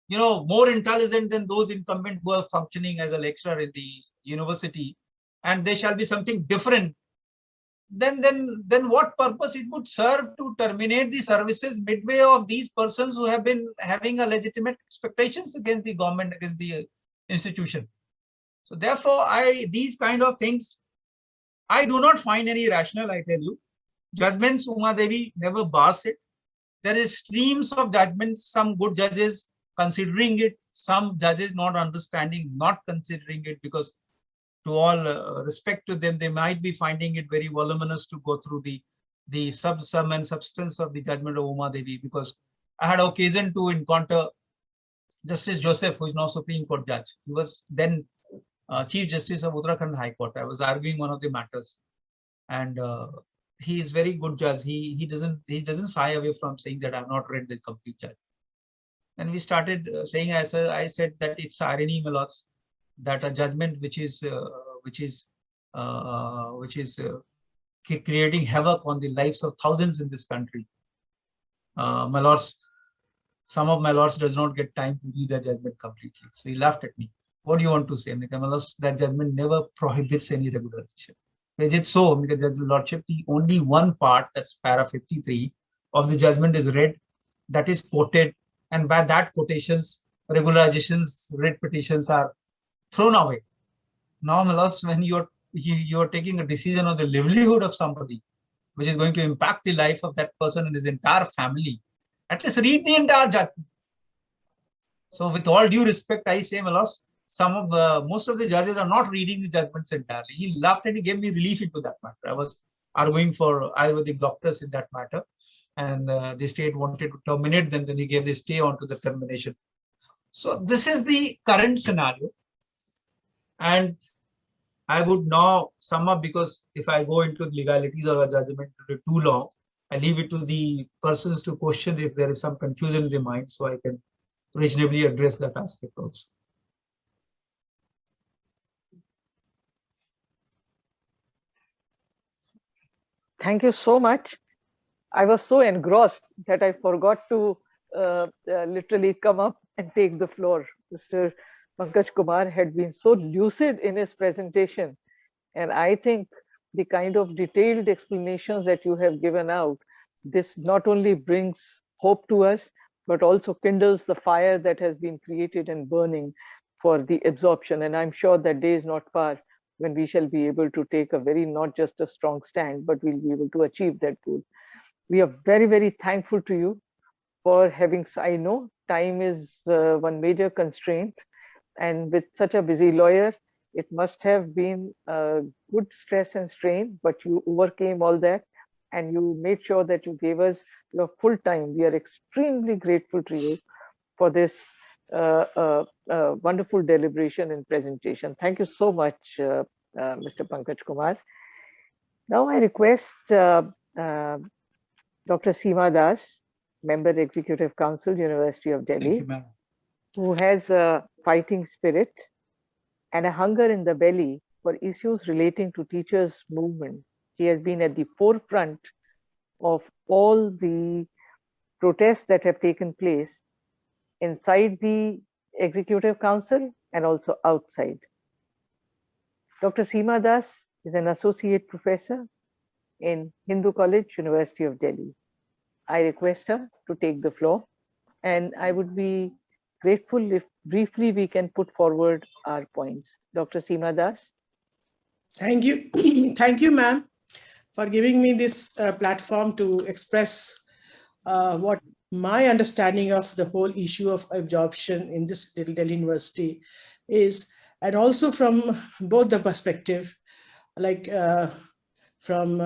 more intelligent than those incumbent who are functioning as a lecturer in the university, and they shall be something different, then what purpose it would serve to terminate the services midway of these persons who have been having a legitimate expectations against the government, against the institution? So therefore, these kind of things, I do not find any rational, I tell you. Judgments, Umadevi never bars it. There is streams of judgments, some good judges considering it, some judges not understanding, not considering it, because to all respect to them, they might be finding it very voluminous to go through the the sum and substance of the judgment of Uma Devi, because I had occasion to encounter Justice Joseph, who is now Supreme Court judge. He was then Chief Justice of Uttarakhand High Court. I was arguing one of the matters, and he is very good judge. He doesn't shy away from saying that I have not read the complete judgment. And we started saying, I said that it's irony, my lords, that a judgment which is creating havoc on the lives of thousands in this country. My lords, some of my lords does not get time to read the judgment completely. So he laughed at me. What do you want to say? My lords, that judgment never prohibits any regularization. Is it so? Because the lordship, the only one part, that's para 53 of the judgment is read, that is quoted, and by that quotations, regularizations, writ petitions are thrown away. Now, my lords, when you're taking a decision on the livelihood of somebody, which is going to impact the life of that person and his entire family, at least read the entire judgment. So, with all due respect, I say, my lords, most of the judges are not reading the judgments entirely. He laughed and he gave me relief into that matter. I was arguing for Ayurvedic doctors in that matter, and the state wanted to terminate them. Then he gave the stay on to the termination. So this is the current scenario, and I would now sum up, because if I go into the legalities of a judgment too long, I leave it to the persons to question if there is some confusion in the mind, so I can reasonably address that aspect also. Thank you so much. I was so engrossed that I forgot to literally come up and take the floor. Mr. Pankaj Kumar had been so lucid in his presentation, and I think the kind of detailed explanations that you have given out, this not only brings hope to us, but also kindles the fire that has been created and burning for the absorption. And I'm sure that day is not far when we shall be able to take a not just a strong stand, but we'll be able to achieve that goal. We are very, very thankful to you for having, I know time is one major constraint, and with such a busy lawyer, it must have been a good stress and strain, but you overcame all that and you made sure that you gave us your full time. We are extremely grateful to you for this wonderful deliberation and presentation. Thank you so much, Mr. Pankaj Kumar. Now I request Dr. Seema Das, Member Executive Council, University of Delhi, who has a fighting spirit and a hunger in the belly for issues relating to teachers' movement. She has been at the forefront of all the protests that have taken place inside the Executive Council and also outside. Dr. Seema Das is an associate professor in Hindu College, University of Delhi. I request her to take the floor, and I would be grateful if briefly we can put forward our points. Dr. Seema Das. Thank you. Thank you, ma'am, for giving me this platform to express what my understanding of the whole issue of absorption in this Delhi University is, and also from both the perspective, like from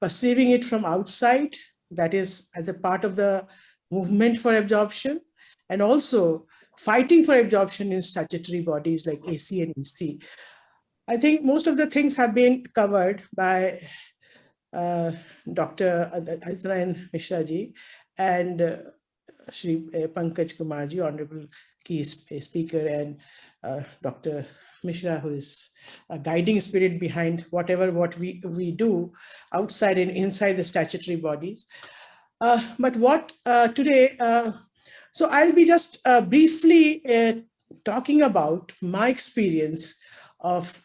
perceiving it from outside, that is as a part of the movement for absorption, and also fighting for absorption in statutory bodies like AC and EC. I think most of the things have been covered by Dr. Adityanarayan Mishra ji and Shri Pankaj Kumar ji, Honorable key speaker, and Dr. Mishra, who is a guiding spirit behind what we do outside and inside the statutory bodies. But what today, so I'll be just briefly talking about my experience of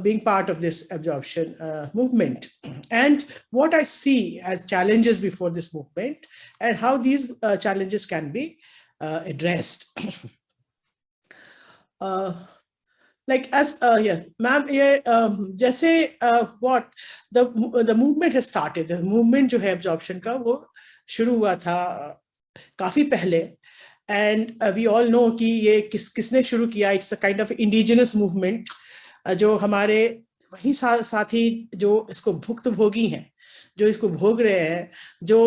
being part of this absorption movement, and what I see as challenges before this movement, and how these challenges can be addressed. Like as ma'am, जैसे what the movement has started. The movement जो है absorption का वो शुरू हुआ था काफी पहले, and we all know कि ये किसने शुरू किया. It's a kind of indigenous movement जो हमारे वही साथी जो इसको भुक्तभोगी हैं, जो इसको भोग रहे हैं, जो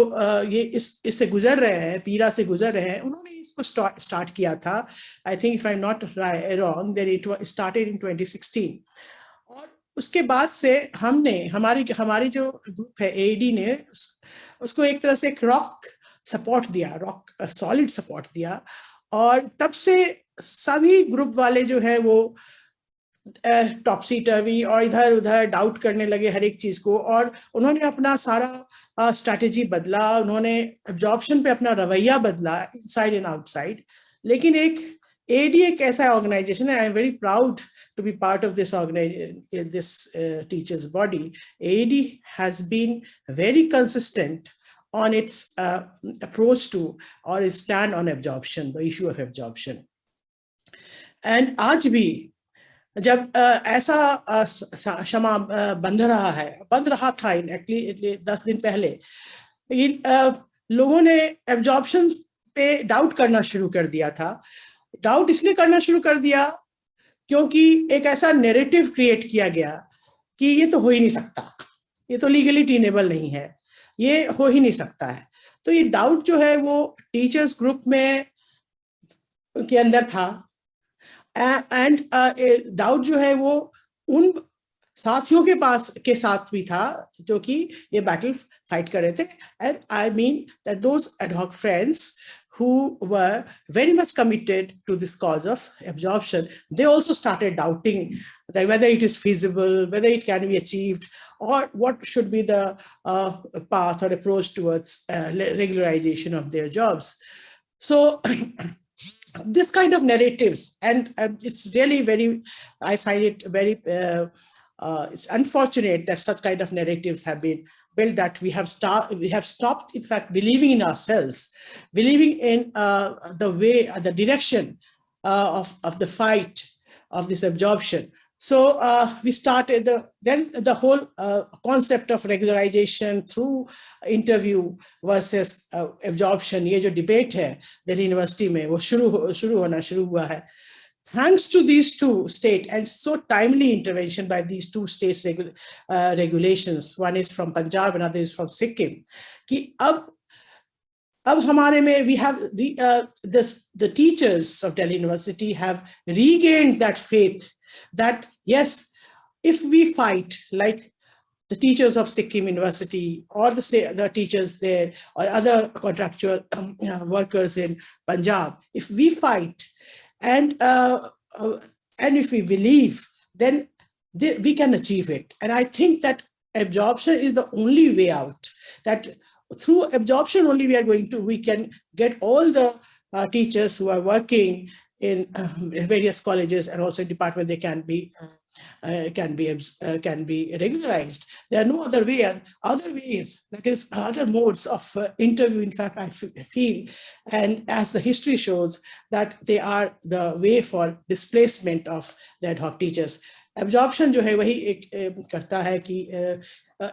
ये इससे गुजर रहे हैं, पीड़ा से गुजर रहे हैं, उन्होंने इसको स्टार्ट किया था. I think if I am not wrong then it started in 2016. और उसके बाद से हमारी जो ग्रुप है AAD ने उसको एक तरह से एक रॉक सपोर्ट दिया, रॉक सॉलिड सपोर्ट दिया. और तब से सभी ग्रुप वाले जो है वो टॉपसी टर्वी और इधर उधर डाउट करने लगे हर एक चीज को, और उन्होंने अपना सारा स्ट्रैटेजी बदला, उन्होंने एब्जॉर्प्शन पे अपना रवैया बदला इनसाइड एंड आउटसाइड. लेकिन AAD एक ऐसा ऑर्गेनाइजेशन है, I am very proud to be part of this organization, this teachers body. AAD has been very consistent on its approach to or its stand on absorption, the issue of absorption. And आज भी जब ऐसा क्षमा बंध रहा था actually 10 दिन पहले, लोगों ने एब्जॉर्प्शन पे डाउट करना शुरू कर दिया था. डाउट इसलिए करना शुरू कर दिया क्योंकि एक ऐसा नैरेटिव क्रिएट किया गया कि ये तो हो ही नहीं सकता, ये तो लीगली टेनेबल नहीं है, ये हो ही नहीं सकता है. तो ये डाउट जो है वो टीचर्स ग्रुप में के अंदर था, एंड डाउट जो है वो उन साथियों के साथ भी था जो कि ये बैटल फाइट कर रहे थे. And I mean that those ad hoc friends who were very much committed to this cause of absorption, they also started doubting that whether it is feasible, whether it can be achieved, or what should be the path or approach towards regularization of their jobs. So this kind of narratives, and it's really very, I find it very, it's unfortunate that such kind of narratives have been built, that we have stopped, in fact, believing in ourselves, believing in the way, the direction of the fight of this absorption. So we started then the whole concept of regularization through interview versus absorption. ये जो debate है Delhi university में वो शुरू हुआ है. Thanks to these two state and so timely intervention by these two states regulations, one is from Punjab, another is from Sikkim, कि अब हमारे में we have the teachers of Delhi University have regained that faith that yes, if we fight like the teachers of Sikkim University or the teachers there or other contractual workers in Punjab, if we fight and if we believe, then we can achieve it. And I think that absorption is the only way out. That through absorption only we can get all the teachers who are working in various colleges and also department, they can be regularized. There are no other ways, that is other modes of interview. In fact, I feel, and as the history shows, that they are the way for displacement of the ad hoc teachers. Absorption जो है वही एक करता है कि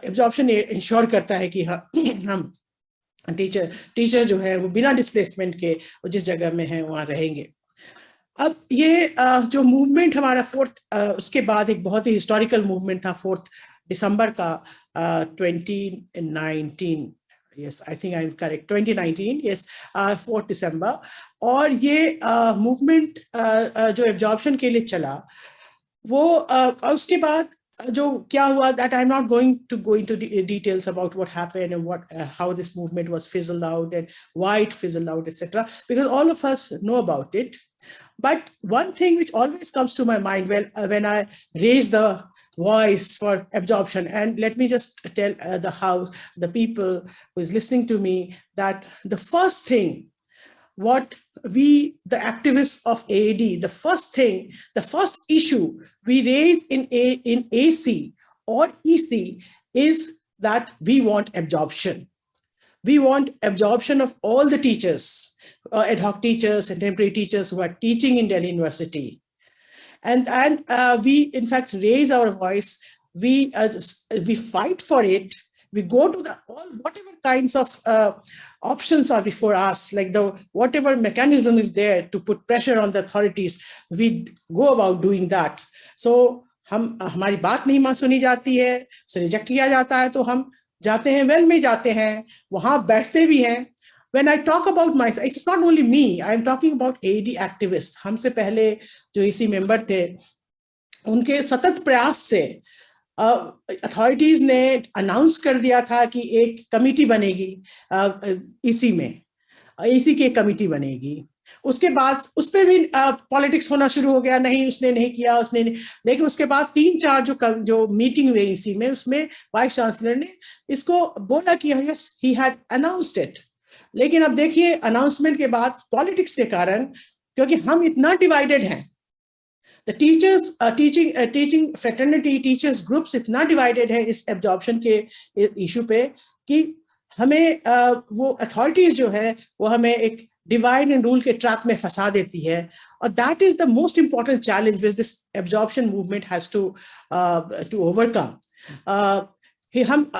absorption ensure करता है कि हम टीचर जो है वो बिना डिस्प्लेसमेंट के वो जिस जगह में है वहाँ रहेंगे. अब ये जो मूवमेंट हमारा उसके बाद एक बहुत ही हिस्टोरिकल मूवमेंट था 4 दिसंबर का 2019, yes, I think I'm correct, 2019, yes, 4 दिसंबर. और ये मूवमेंट जो एब्जॉर्प्शन के लिए चला वो उसके बाद जो क्या हुआ, that I'm not going to go into details about what happened and how this movement was fizzled out and why it fizzled out, etc., because all of us know about it. But one thing which always comes to my mind when I raise the voice for absorption, and let me just tell the people who is listening to me, that the first thing what we, the activists of AAD, the first issue we raise in AC or EC is that we want absorption. We want absorption of all the teachers, ad hoc teachers and temporary teachers who are teaching in Delhi University. And we, in fact, raise our voice. We fight for it. We go to whatever kinds of options are before us, like whatever mechanism is there to put pressure on the authorities, we go about doing that. So हमारी बात नहीं सुनी जाती है, उसे reject किया जाता है, तो हम जाते हैं वेल में जाते हैं, वहां बैठते भी हैं. When I talk about myself, it's not only me, I'm talking about AD activists. हमसे पहले जो EC मेंबर थे, उनके सतत प्रयास से अथॉरिटीज ने अनाउंस कर दिया था कि एक कमिटी बनेगी EC में, EC की एक कमिटी बनेगी. उसके बाद उस पर भी पॉलिटिक्स होना शुरू हो गया, नहीं उसने नहीं किया, उसने नहीं. लेकिन उसके बाद 3-4 जो मीटिंग हुई EC में, उसमें वाइस चांसलर ने इसको बोला कि yes he had announced it. लेकिन अब देखिए अनाउंसमेंट के बाद पॉलिटिक्स के कारण, क्योंकि हम इतना डिवाइडेड हैं, the teachers teaching fraternity, teachers groups इतना डिवाइडेड है इस एब्जॉर्प्शन के इशू पे कि हमें वो अथॉरिटीज जो है वो हमें एक डिवाइड एंड रूल के ट्रैप में फंसा देती है. और that is the most important challenge which this absorption movement has to overcome. हम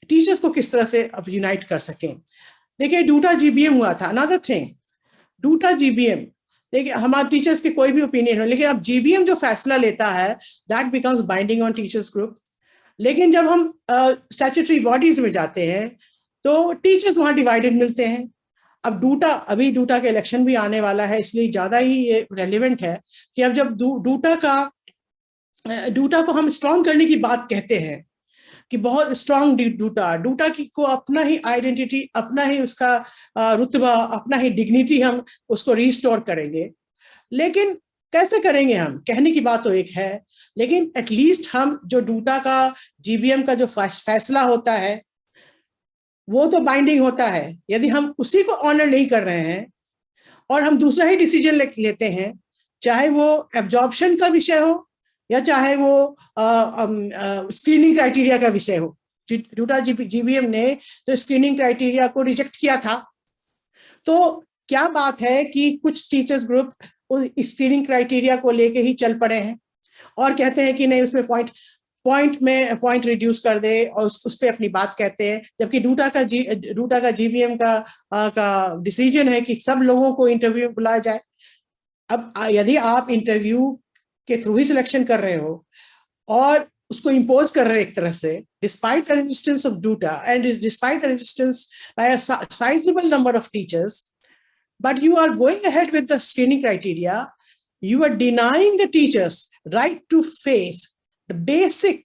टीचर्स को किस तरह से अब यूनाइट कर सकें. देखिए डूटा GBM हुआ था, अनदर थिंग, डूटा GBM, देखिए हमारे टीचर्स के कोई भी ओपिनियन हो, लेकिन अब GBM जो फैसला लेता है that becomes binding on teachers group. लेकिन जब हम स्टैट्यूटरी बॉडीज में जाते हैं तो टीचर्स वहां डिवाइडेड मिलते हैं. अब अभी डूटा का इलेक्शन भी आने वाला है, इसलिए ज्यादा ही ये रेलिवेंट है कि अब जब डूटा को हम स्ट्रॉन्ग करने की बात कहते हैं कि बहुत स्ट्रॉन्ग डूटा को अपना ही आइडेंटिटी, अपना ही उसका रुतबा, अपना ही डिग्निटी हम उसको रिस्टोर करेंगे. लेकिन कैसे करेंगे हम? कहने की बात तो एक है, लेकिन एटलीस्ट हम जो डूटा का GBM का जो फैसला होता है वो तो बाइंडिंग होता है. यदि हम उसी को ऑनर नहीं कर रहे हैं और हम दूसरा ही डिसीजन लेते हैं, चाहे वो एब्जॉर्प्शन का विषय हो या चाहे वो स्क्रीनिंग क्राइटेरिया का विषय हो. डूटा GBM ने तो स्क्रीनिंग क्राइटेरिया को रिजेक्ट किया था. तो क्या बात है कि कुछ टीचर्स ग्रुप स्क्रीनिंग क्राइटेरिया को लेके ही चल पड़े हैं और कहते हैं कि नहीं उसमें पॉइंट रिड्यूस कर दे और उस पर अपनी बात कहते हैं, जबकि डूटा का GBM का डिसीजन है कि सब लोगों को इंटरव्यू बुलाया जाए. अब यदि आप इंटरव्यू के थ्रू ही सिलेक्शन कर रहे हो और उसको इम्पोज कर रहे हैं एक तरह से, despite the resistance of due to and despite the resistance bye a sizable number of teachers, but you are going ahead with the screening criteria, you are denying the teachers right to face the basic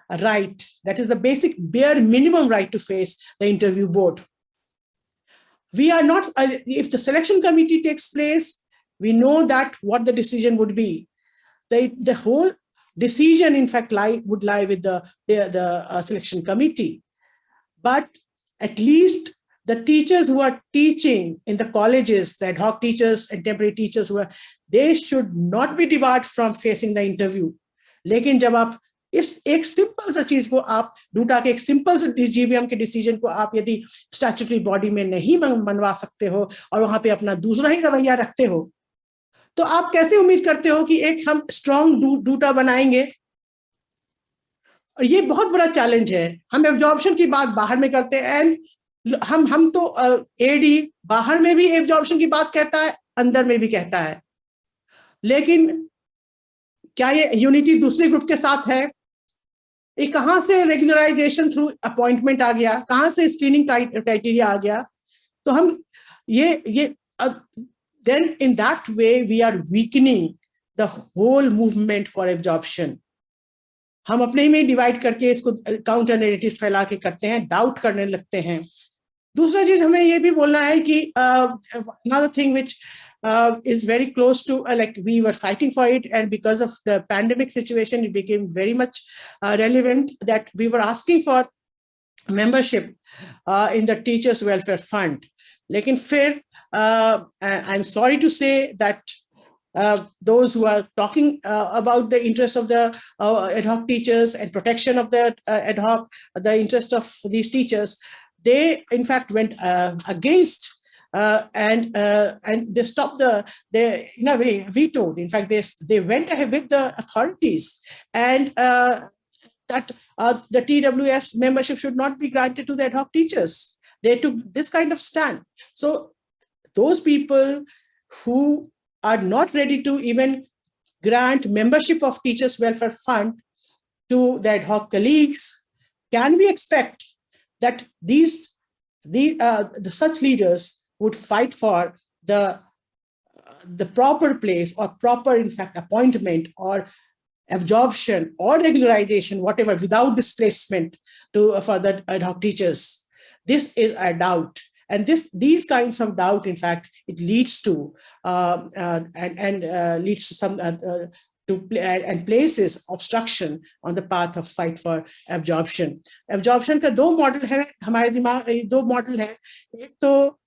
right, that is the basic bare minimum right to face the interview board. We are not, if the selection committee takes place, we know that what the decision would be. The whole decision, in fact, would lie with the selection committee. But at least the teachers who are teaching in the colleges, the ad hoc teachers and temporary teachers, they should not be debarred from facing the interview. लेकिन जब आप इस एक simple सा चीज को, आप due to के एक सिंपल से GBM के डिसीजन को आप यदि स्टैट्यूटरी बॉडी में नहीं मनवा सकते हो और वहां पे अपना दूसरा ही रवैया रखते हो, तो आप कैसे उम्मीद करते हो कि एक हम स्ट्रॉन्ग डूटा बनाएंगे? और ये बहुत बड़ा चैलेंज है. हम एब्जॉर्प्शन की बात बाहर में करते हैं एंड हम तो AD बाहर में भी एब्जॉर्प्शन की बात कहता है, अंदर में भी कहता है. लेकिन क्या ये यूनिटी दूसरे ग्रुप के साथ है? ये कहां से रेगुलराइजेशन थ्रू अपॉइंटमेंट आ गया, कहां से स्क्रीनिंग क्राइटेरिया आ गया? तो हम ये then in that way we are weakening the whole movement for absorption. हम अपने में डिवाइड करके इसको काउंटर नैरेटिव्स फैला के करते हैं, डाउट करने लगते हैं. दूसरा चीज हमें ये भी बोलना है कि another thing which is very close to like we were fighting for it, and because of the pandemic situation it became very much relevant, that we were asking for membership in the Teachers Welfare Fund. लेकिन फिर I'm sorry to say that those who are talking about the interests of the ad hoc teachers and protection of the ad hoc, the interest of these teachers, they in fact went against and they stopped they in a way vetoed. In fact, they went ahead with the authorities and that the TWF membership should not be granted to the ad hoc teachers. They took this kind of stand. So those people who are not ready to even grant membership of Teachers Welfare Fund to the ad hoc colleagues? Can we expect that such leaders would fight for the proper place or proper, in fact, appointment or absorption or regularization, whatever, without displacement for the ad hoc teachers? This is a doubt. And these kinds of doubt, in fact, it leads to leads to some and places obstruction on the path of fight for absorption. Absorption का दो model है हमारे दिमाग, दो model है. एक तो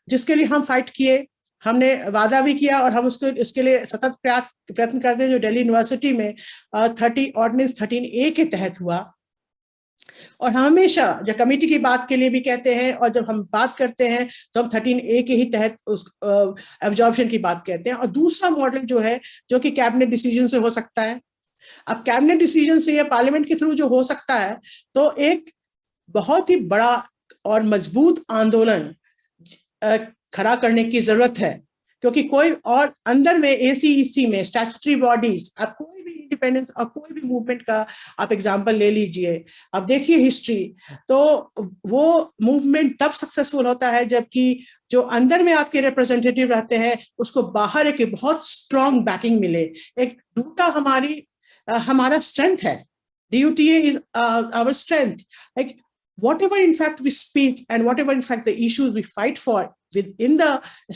जिसके लिए हम फाइट किए, हमने वादा भी किया और हम उसके लिए सतत प्रयत्न करते हैं, जो दिल्ली यूनिवर्सिटी में ऑर्डिनेंस 13A के तहत हुआ. और हम हमेशा जब कमेटी की बात के लिए भी कहते हैं और जब हम बात करते हैं तो हम 13A के ही तहत उस एब्जॉर्प्शन की बात कहते हैं. और दूसरा मॉडल जो है, जो कि कैबिनेट डिसीजन से हो सकता है. अब कैबिनेट डिसीजन से या पार्लियामेंट के थ्रू जो हो सकता है, तो एक बहुत ही बड़ा और मजबूत आंदोलन खड़ा करने की जरूरत है, क्योंकि कोई और अंदर में ACEC में स्टैट्यूटरी बॉडीज, आप कोई भी इंडिपेंडेंस और कोई भी मूवमेंट का आप एग्जांपल ले लीजिए, आप देखिए हिस्ट्री, तो वो मूवमेंट तब सक्सेसफुल होता है जबकि जो अंदर में आपके रिप्रेजेंटेटिव रहते हैं उसको बाहर एक बहुत स्ट्रॉन्ग बैकिंग मिले. एक डूटा हमारा स्ट्रेंथ है. DUTA is our strength. Like whatever in fact we speak and whatever in fact the issues we fight for within the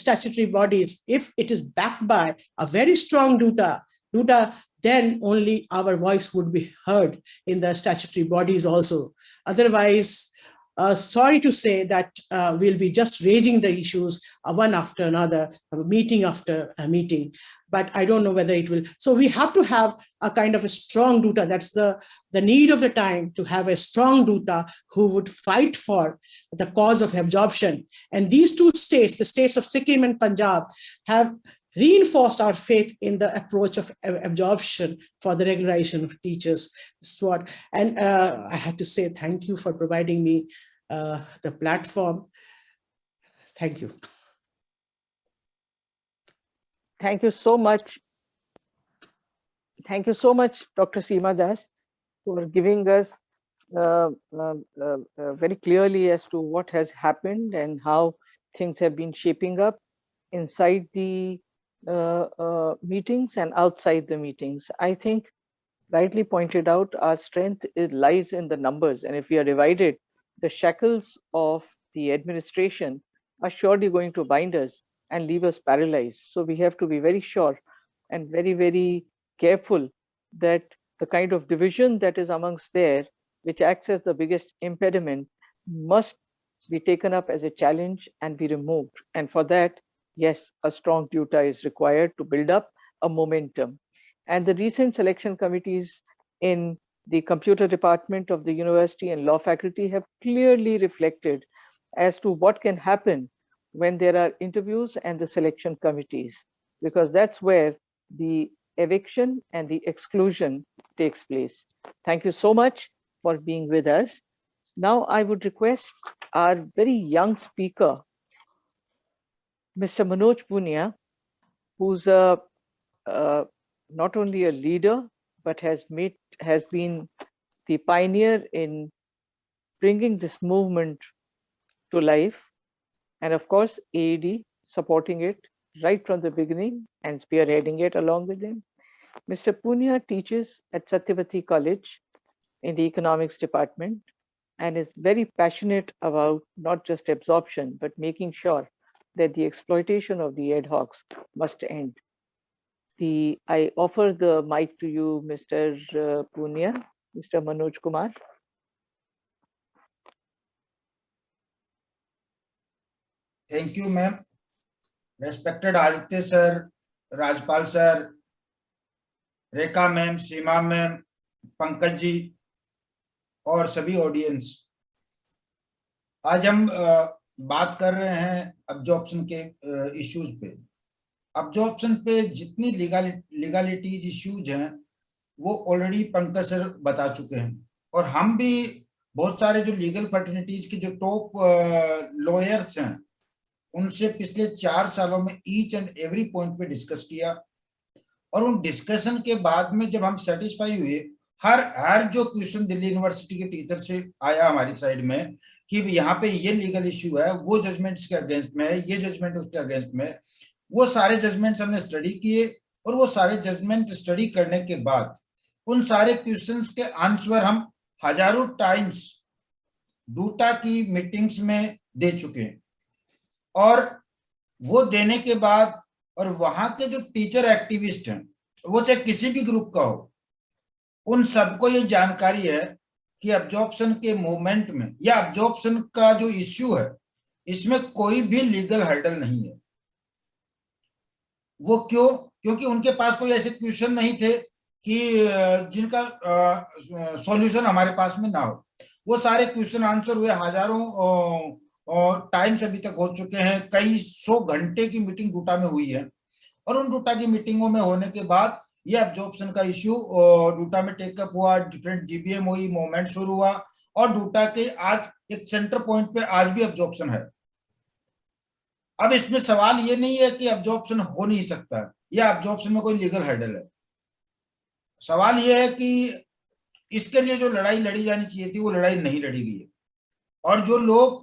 statutory bodies, if it is backed by a very strong duta, then only our voice would be heard in the statutory bodies also. Otherwise, sorry to say that we'll be just raising the issues one after another, meeting after a meeting, but I don't know whether it will. So we have to have a kind of a strong duta. That's the need of the time, to have a strong duta who would fight for the cause of absorption. And these two states, the states of Sikkim and Punjab, have reinforced our faith in the approach of absorption for the regularization of teachers. And I have to say thank you for providing me the platform. Thank you. Thank you so much. Thank you so much, Dr. Seema Das, for giving us very clearly as to what has happened and how things have been shaping up inside the meetings and outside the meetings. I think, rightly pointed out, our strength lies in the numbers, and if we are divided, the shackles of the administration are surely going to bind us and leave us paralyzed. So we have to be very sure and very, very careful that the kind of division that is amongst there, which acts as the biggest impediment, must be taken up as a challenge and be removed. And for that, yes, a strong duta is required to build up a momentum. And the recent selection committees in the computer department of the university and law faculty have clearly reflected as to what can happen when there are interviews and the selection committees, because that's where the eviction and the exclusion takes place. Thank you so much for being with us. Now I would request our very young speaker, Mr. Manoj Punia, who's not only a leader, but has been the pioneer in bringing this movement to life. And of course, AED supporting it right from the beginning and spearheading it along with him. Mr. Punia teaches at Satyavati College in the economics department and is very passionate about not just absorption, but making sure that the exploitation of the ad hocs must end. I offer the mic to you, Mr. Punia, Mr. Manoj Kumar. Thank you, ma'am. Respected Aditya sir, Rajpal sir, Rekha ma'am, Seema ma'am, Pankaj ji और सभी audience, आज हम बात कर रहे हैं absorption के issues पे. अब्जॉर्प्शन पे जितनी लीगलिटीज इश्यूज हैं वो ऑलरेडी पंकज सर बता चुके हैं, और हम भी बहुत सारे जो लीगल फर्टिनिटीज के जो टॉप लॉयर्स हैं उनसे पिछले 4 सालों में ईच एंड एवरी पॉइंट पे डिस्कस किया, और उन डिस्कशन के बाद में जब हम सेटिस्फाई हुए, हर जो क्वेश्चन दिल्ली यूनिवर्सिटी के टीचर से आया हमारी साइड में कि यहाँ पे ये लीगल इश्यू है, वो जजमेंट इसके अगेंस्ट में है, ये जजमेंट उसके अगेंस्ट में है, वो सारे जजमेंट्स हमने स्टडी किए और वो सारे जजमेंट स्टडी करने के बाद उन सारे क्वेश्चंस के आंसर हम हजारों टाइम्स डूटा की मीटिंग्स में दे चुके हैं। और वो देने के बाद और वहां के जो टीचर एक्टिविस्ट हैं, वो चाहे किसी भी ग्रुप का हो, उन सबको ये जानकारी है कि अब्जॉर्प्शन के मूवमेंट में या अब्जॉर्प्शन का जो इश्यू है, इसमें कोई भी लीगल हर्डल नहीं है। वो क्यों? क्योंकि उनके पास कोई ऐसे क्वेश्चन नहीं थे कि जिनका सॉल्यूशन हमारे पास में ना हो। वो सारे क्वेश्चन आंसर हुए, हजारों टाइम्स अभी तक हो चुके हैं, कई 100 घंटे की मीटिंग डूटा में हुई है। और उन डूटा की मीटिंगों में होने के बाद ये अब्जॉर्प्शन का इश्यू डूटा में टेकअप हुआ, डिफरेंट जीबीएम हुई, मूवमेंट शुरू हुआ और डूटा के आज एक सेंटर पॉइंट पे आज भी अब्जॉर्प्शन है। अब इसमें सवाल ये नहीं है कि अब्जॉर्प्शन हो नहीं सकता या अब्जॉर्प्शन में कोई लीगल हर्डल है। सवाल ये है कि इसके लिए जो लड़ाई लड़ी जानी चाहिए थी वो लड़ाई नहीं लड़ी गई है। और जो लोग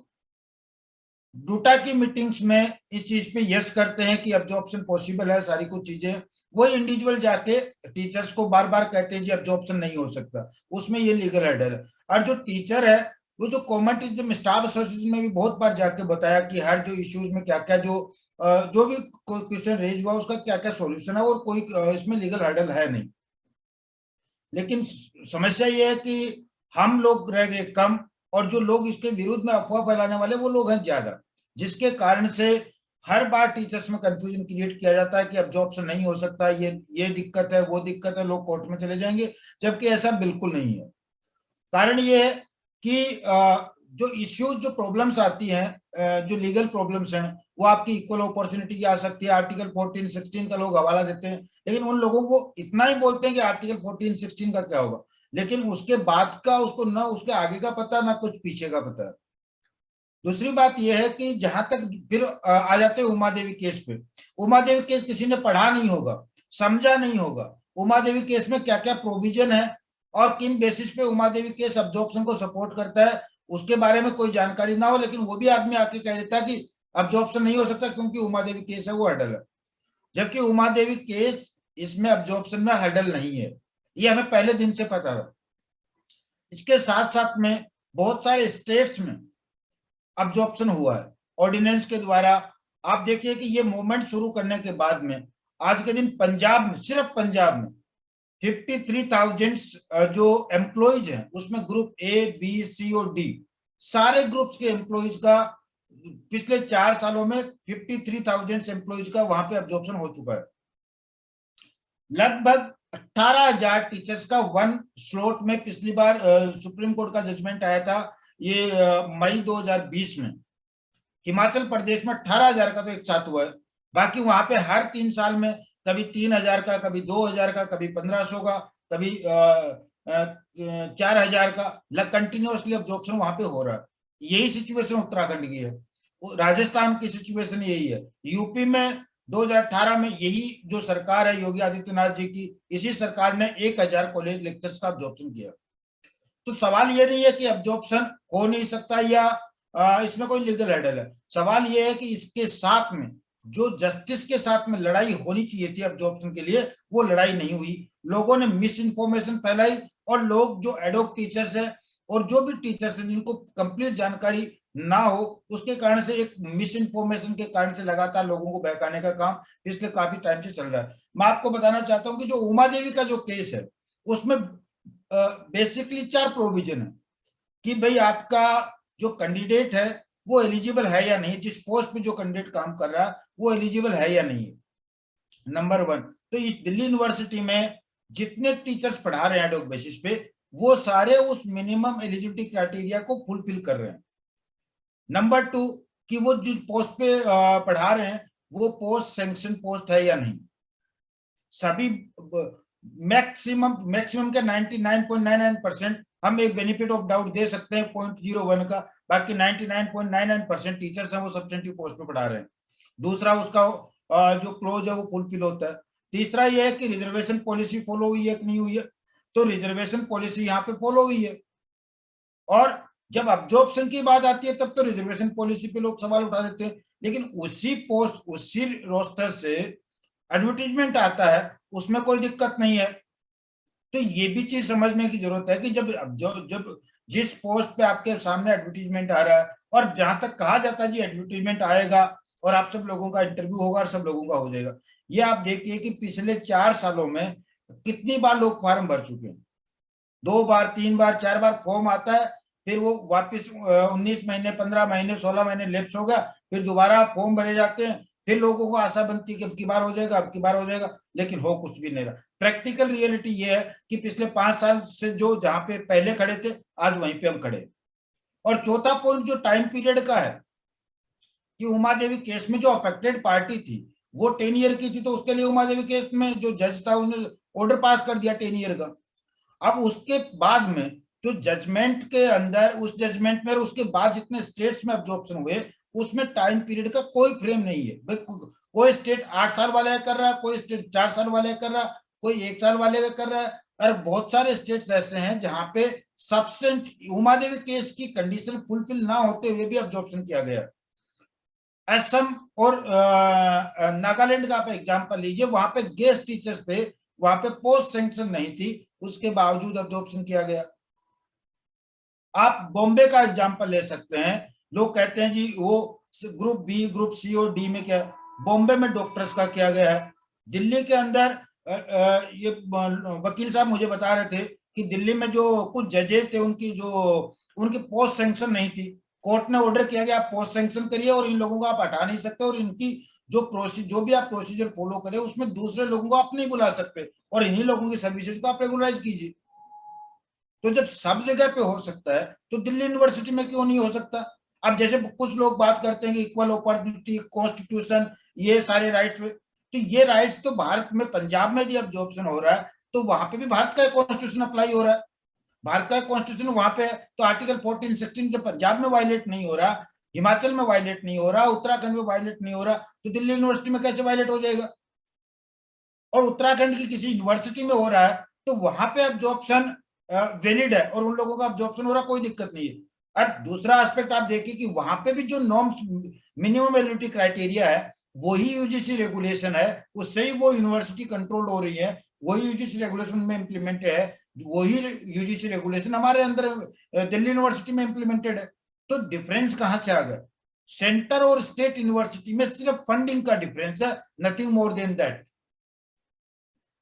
डूटा की मीटिंग्स में इस चीज पे यस करते हैं कि अब्जॉर्प्शन पॉसिबल है, सारी कुछ चीजें, वो इंडिविजुअल जाके टीचर्स को बार बार कहते हैं कि अब्जॉर्प्शन नहीं हो सकता, उसमें ये लीगल हर्डल है। और जो टीचर है वो जो कॉमन टीचर स्टाफ एसोसिएशन में भी बहुत बार जाके बताया कि हर जो इश्यूज में क्या क्या जो भी क्वेश्चन रेज हुआ उसका क्या क्या सॉल्यूशन है और कोई इसमें लीगल हर्डल है नहीं। लेकिन समस्या ये है कि हम लोग रह गए कम और जो लोग इसके विरुद्ध में अफवाह फैलाने वाले वो लोग हैं ज्यादा, जिसके कारण से हर बार टीचर्स में कंफ्यूजन क्रिएट किया जाता है कि अब्जॉर्प्शन नहीं हो सकता, ये दिक्कत है, वो दिक्कत है, लोग कोर्ट में चले जाएंगे, जबकि ऐसा बिल्कुल नहीं है। कारण ये है कि जो इश्यूज जो प्रॉब्लम्स आती हैं, जो लीगल प्रॉब्लम्स हैं, वो आपकी इक्वल अपॉर्चुनिटी की आ सकती है, आर्टिकल 14, 16 का लोग हवाला देते हैं, लेकिन उन लोगों को इतना ही बोलते हैं कि आर्टिकल 14, 16 का क्या होगा, लेकिन उसके बाद का उसको ना उसके आगे का पता ना कुछ पीछे का पता है। दूसरी बात यह है कि जहां तक फिर आ जाते हैं उमा देवी केस पे। उमा देवी केस किसी ने पढ़ा नहीं होगा, समझा नहीं होगा उमा देवी केस में क्या क्या प्रोविजन है और किन बेसिस पे उमा देवी केस अब्जॉर्प्शन को सपोर्ट करता है, उसके बारे में कोई जानकारी ना हो, लेकिन वो भी आदमी आके कह देता है कि अब्जॉर्प्शन नहीं हो सकता क्योंकि उमा देवी केस है, वो हर्डल है। जबकि उमा देवी केस इसमें अब्जॉर्प्शन में हर्डल नहीं है, ये हमें पहले दिन से पता था। इसके साथ साथ में बहुत सारे स्टेट्स में अब्जॉर्प्शन हुआ है ऑर्डिनेंस के द्वारा। आप देखिए कि ये मूवमेंट शुरू करने के बाद में आज के दिन पंजाब में, सिर्फ पंजाब में 53,000 जो एम्प्लॉइज हैं उसमें ग्रुप ए, बी, सी और डी सारे ग्रुप्स के एम्प्लॉइज का पिछले 4 सालों में 53,000 एम्प्लॉइज का वहां पे अब्जॉर्प्शन हो चुका है। लगभग 18,000 टीचर्स का वन स्लॉट में पिछली बार सुप्रीम कोर्ट का जजमेंट आया था, ये मई 2020 में। हिमाचल प्रदेश में 18,000 का तो एक साथ हुआ है, बाकी वहां पे हर 3 साल में कभी 3,000 का, कभी 2,000 का, कभी 1,500 का, कभी 4,000 का कंटिन्यूअसली अब्जॉर्प्शन वहां पे हो रहा है। यही सिचुएशन उत्तराखंड की है, राजस्थान की सिचुएशन यही है, यूपी में 2018 में यही जो सरकार है योगी आदित्यनाथ जी की, इसी सरकार ने 1,000 कॉलेज लेक्चर्स का अब्जॉर्प्शन किया। तो सवाल ये नहीं है कि अब्जॉर्प्शन हो नहीं सकता या इसमें कोई लीगल हर्डल है। सवाल ये है कि इसके साथ में जो जस्टिस के साथ में लड़ाई होनी चाहिए थी अब्जॉर्प्शन के लिए, वो लड़ाई नहीं हुई। लोगों ने मिस इन्फॉर्मेशन फैलाई और लोग जो एडॉक टीचर्स है और जो भी टीचर्स हैं जिनको कंप्लीट जानकारी ना हो, उसके कारण से एक मिस इन्फॉर्मेशन के कारण से लगातार लोगों को बहकाने का काम पिछले काफी टाइम से चल रहा है। मैं आपको बताना चाहता हूं कि जो उमा देवी का जो केस है उसमें बेसिकली 4 प्रोविजन है कि भाई आपका जो कैंडिडेट है वो एलिजिबल है या नहीं, जिस पोस्ट पे जो कैंडिडेट काम कर रहा है वो एलिजिबल है या नहीं, नंबर 1। तो इस दिल्ली यूनिवर्सिटी में जितने टीचर्स पढ़ा रहे हैं एडॉक बेसिस पे वो सारे उस मिनिमम एलिजिबिलिटी क्राइटेरिया को फुलफिल कर रहे हैं। नंबर 2 कि वो जिस पोस्ट पे पढ़ा रहे हैं वो पोस्ट सैंक्शन पोस्ट है या नहीं। सभी मैक्सिमम के 99.99% हम एक बेनिफिट ऑफ डाउट दे सकते हैं 0.01 का, बाकी 99.99% टीचर्स हैं वो सब्सटेंटिव पोस्ट पे पढ़ा रहे हैं। दूसरा उसका जो क्लोज है वो फुलफिल होता है। तीसरा ये है कि रिजर्वेशन पॉलिसी फॉलो हुई है कि नहीं हुई है। तो रिजर्वेशन पॉलिसी यहाँ पे फॉलो हुई है, और जब अब्जॉर्प्शन की बात आती है तब तो रिजर्वेशन पॉलिसी पे लोग सवाल उठा देते हैं। लेकिन उसी पोस्ट, उसी रोस्टर से एडवर्टीजमेंट आता है, उसमें कोई दिक्कत नहीं है। तो ये भी चीज समझने की जरूरत है कि जब जिस पोस्ट पे आपके सामने एडवर्टीजमेंट आ रहा है, और जहां तक कहा जाता है जी एडवर्टीजमेंट आएगा और आप सब लोगों का इंटरव्यू होगा और सब लोगों का हो जाएगा, ये आप देखिए कि पिछले 4 सालों में कितनी बार लोग फॉर्म भर चुके हैं। 2 बार, 3 बार, 4 बार फॉर्म आता है, फिर वो वापस 19 महीने, 15 महीने, 16 महीने लैप्स हो गया, फिर दोबारा फॉर्म भरे जाते हैं, फिर लोगों को आशा बनती है कि अब की बार हो जाएगा, अब की बार हो जाएगा, लेकिन हो कुछ भी नहीं रहा। प्रैक्टिकल रियलिटी ये है कि पिछले 5 साल से जो जहां पे पहले खड़े थे, आज वहीं पे हम खड़े। और चौथा पॉइंट जो टाइम पीरियड का है कि उमा देवी केस में जो अफेक्टेड पार्टी थी वो 10 ईयर की थी, तो उसके लिए उमा देवी केस में जो जज था उन्होंने ऑर्डर पास कर दिया 10 ईयर का। अब उसके बाद में जो जजमेंट के अंदर, उस जजमेंट में, उसके बाद जितने स्टेट्स में अब्जॉर्प्शन हुए, उसमें टाइम पीरियड का कोई फ्रेम नहीं है। कोई स्टेट 8 साल वाले कर रहा है, कोई स्टेट 4 साल वाले कर रहा है, कोई 1 साल वाले का कर रहा है। और बहुत सारे स्टेट्स ऐसे हैं जहां पे सब्सटेंट उमा देवी केस की कंडीशन फुलफिल ना होते हुए भी अब्जॉर्प्शन किया गया। असम और नागालैंड का आप एग्जांपल लीजिए, वहां पे गेस्ट टीचर्स थे, वहां पे पोस्ट सैंक्शन नहीं थी, उसके बावजूद अब्जॉर्प्शन किया गया। आप बॉम्बे का एग्जांपल ले सकते हैं। लोग कहते हैं जी वो ग्रुप बी, ग्रुप सी और डी में क्या, बॉम्बे में डॉक्टर्स का किया गया है। दिल्ली के अंदर ये वकील साहब मुझे बता रहे थे कि दिल्ली में जो कुछ जजेस थे, उनकी पोस्ट सैंक्शन नहीं थी, कोर्ट ने ऑर्डर किया कि आप पोस्ट सैंक्शन करिए और इन लोगों को आप हटा नहीं सकते, और इनकी जो भी आप प्रोसीजर फॉलो करें उसमें दूसरे लोगों को आप नहीं बुला सकते, और इन्हीं लोगों की सर्विसेज को आप रेगुलराइज कीजिए। तो जब सब जगह पे हो सकता है तो दिल्ली यूनिवर्सिटी में क्यों नहीं हो सकता? अब जैसे कुछ लोग बात करते हैं कि इक्वल अपॉर्चुनिटी, कॉन्स्टिट्यूशन, ये सारे राइट्स, तो ये राइट्स तो भारत में, पंजाब में भी अब्जॉर्प्शन हो रहा है तो वहां पे भी भारत का कॉन्स्टिट्यूशन अप्लाई हो रहा है। भारत का कॉन्स्टिट्यूशन वहां पे है, तो आर्टिकल 14, 16 जब पंजाब में वायलेट नहीं हो रहा, हिमाचल में वायलेट नहीं हो रहा, उत्तराखंड में वायलेट नहीं हो रहा, तो दिल्ली यूनिवर्सिटी में कैसे वायलेट हो जाएगा? और उत्तराखंड की किसी यूनिवर्सिटी में हो रहा है तो वहां पे अब्जॉर्प्शन वैलिड है और उन लोगों का अब्जॉर्प्शन हो रहा, कोई दिक्कत नहीं है। और दूसरा एस्पेक्ट आप देखिए कि वहां पे भी जो नॉर्म्स, मिनिमम एलिजिबिलिटी क्राइटेरिया है, वही यूजीसी रेगुलेशन है, उससे ही वो यूनिवर्सिटी कंट्रोल हो रही है, वही यूजीसी रेगुलेशन में इम्प्लीमेंट है, वही यूजीसी रेगुलेशन हमारे अंदर दिल्ली यूनिवर्सिटी में इम्प्लीमेंटेड है। तो डिफरेंस कहां से आ गया? सेंटर और स्टेट यूनिवर्सिटी में सिर्फ फंडिंग का डिफरेंस है, nothing more than that.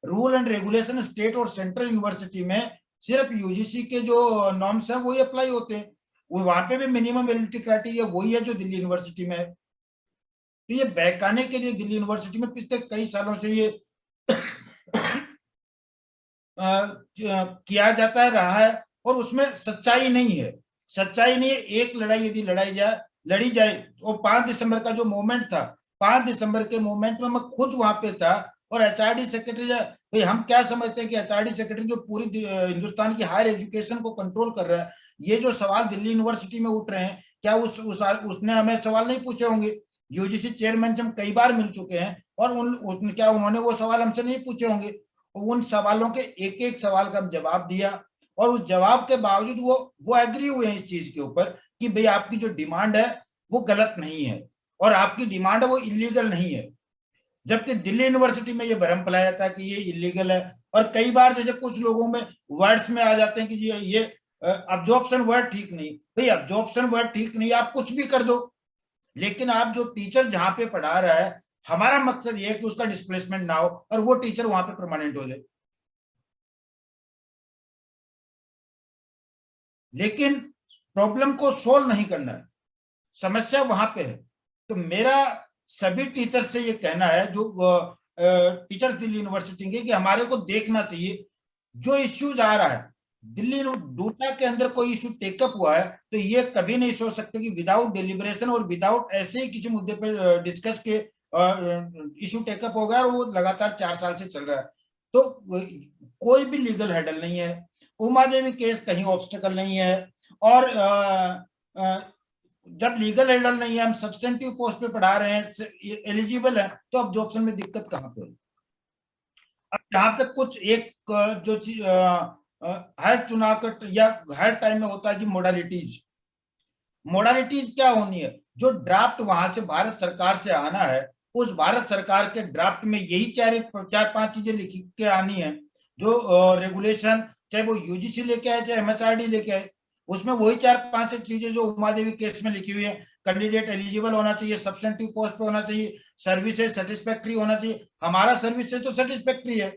Rule and regulation state और सेंट्रल यूनिवर्सिटी में सिर्फ यूजीसी के जो नॉर्म्स हैं वही अप्लाई होते हैं, वहां पे भी मिनिमम एलिजिबिलिटी क्राइटेरिया वही है जो दिल्ली यूनिवर्सिटी में है। तो ये बहकाने के लिए दिल्ली यूनिवर्सिटी में पिछले कई सालों से ये किया जाता है, रहा है, और उसमें सच्चाई नहीं है। सच्चाई नहीं है। एक लड़ाई यदि लड़ी जाए तो 5 दिसंबर का जो मूवमेंट था, 5 दिसंबर के मूवमेंट में मैं खुद वहां पे था, और एचआरडी सेक्रेटरी, भाई हम क्या समझते हैं कि एचआरडी सेक्रेटरी जो पूरी हिंदुस्तान की हायर एजुकेशन को कंट्रोल कर रहा है, ये जो सवाल दिल्ली यूनिवर्सिटी में उठ रहे हैं, क्या उसने हमें सवाल नहीं पूछे होंगे? यूजीसी चेयरमैन से हम कई बार मिल चुके हैं, और क्या उन्होंने वो सवाल हमसे नहीं पूछे होंगे? उन सवालों के एक एक सवाल का हम जवाब दिया, और उस जवाब के बावजूद वो एग्री हुए हैं इस चीज के ऊपर कि भाई आपकी जो डिमांड है वो गलत नहीं है, और आपकी डिमांड है वो इलीगल नहीं है। जबकि दिल्ली यूनिवर्सिटी में ये भ्रम फैलाया था कि ये इलीगल है, और कई बार जैसे कुछ लोगों में वर्ड्स में आ जाते हैं कि जी ये अब्जॉर्प्शन वर्ड ठीक नहीं। भाई अब्जॉर्प्शन वर्ड ठीक नहीं, आप कुछ भी कर दो, लेकिन आप जो टीचर जहां पे पढ़ा रहा है, हमारा मकसद ये है कि उसका डिस्प्लेसमेंट ना हो और वो टीचर वहां पे परमानेंट हो जाए। लेकिन प्रॉब्लम को सोल्व नहीं करना है, समस्या वहां पे है। तो मेरा सभी टीचर से ये कहना है, जो टीचर दिल्ली यूनिवर्सिटी के, कि हमारे को देखना चाहिए जो इश्यूज आ रहा है दिल्ली डूटा के अंदर, कोई इशू टेकअप हुआ है तो ये कभी नहीं सोच सकते कि विदाउट डिलिब्रेशन और विदाउट ऐसे ही किसी मुद्दे पे डिस्कस के इशू टेकअप हो गया, और वो लगातार 4 साल से चल रहा है। तो कोई भी लीगल हैडल नहीं है, उमा देवी केस कहीं ऑब्स्टेकल नहीं है, और जब लीगल हैडल नहीं है, हम सब्सटेंटिव पोस्ट पे पढ़ा रहे हैं, एलिजिबल है, तो अब्जॉर्प्शन में दिक्कत कहां पे? अब यहाँ पे कुछ एक जो चीज हर चुनाव का या हर टाइम में होता है कि मोडालिटीज क्या होनी है, जो ड्राफ्ट वहां से भारत सरकार से आना है, उस भारत सरकार के ड्राफ्ट में यही चार पांच चीजें लिखी के आनी है, जो रेगुलेशन, चाहे वो यूजीसी लेके आए चाहे एमएचआरडी लेके आए, उसमें वही चार पांच चीजें जो उमादेवी केस में लिखी हुई है। कैंडिडेट एलिजिबल होना चाहिए, सब्सटेंटिव पोस्ट पे होना चाहिए, सर्विसेज सेटिस्फैक्ट्री होना चाहिए। हमारा सर्विसेज तो सेटिस्फैक्ट्री है,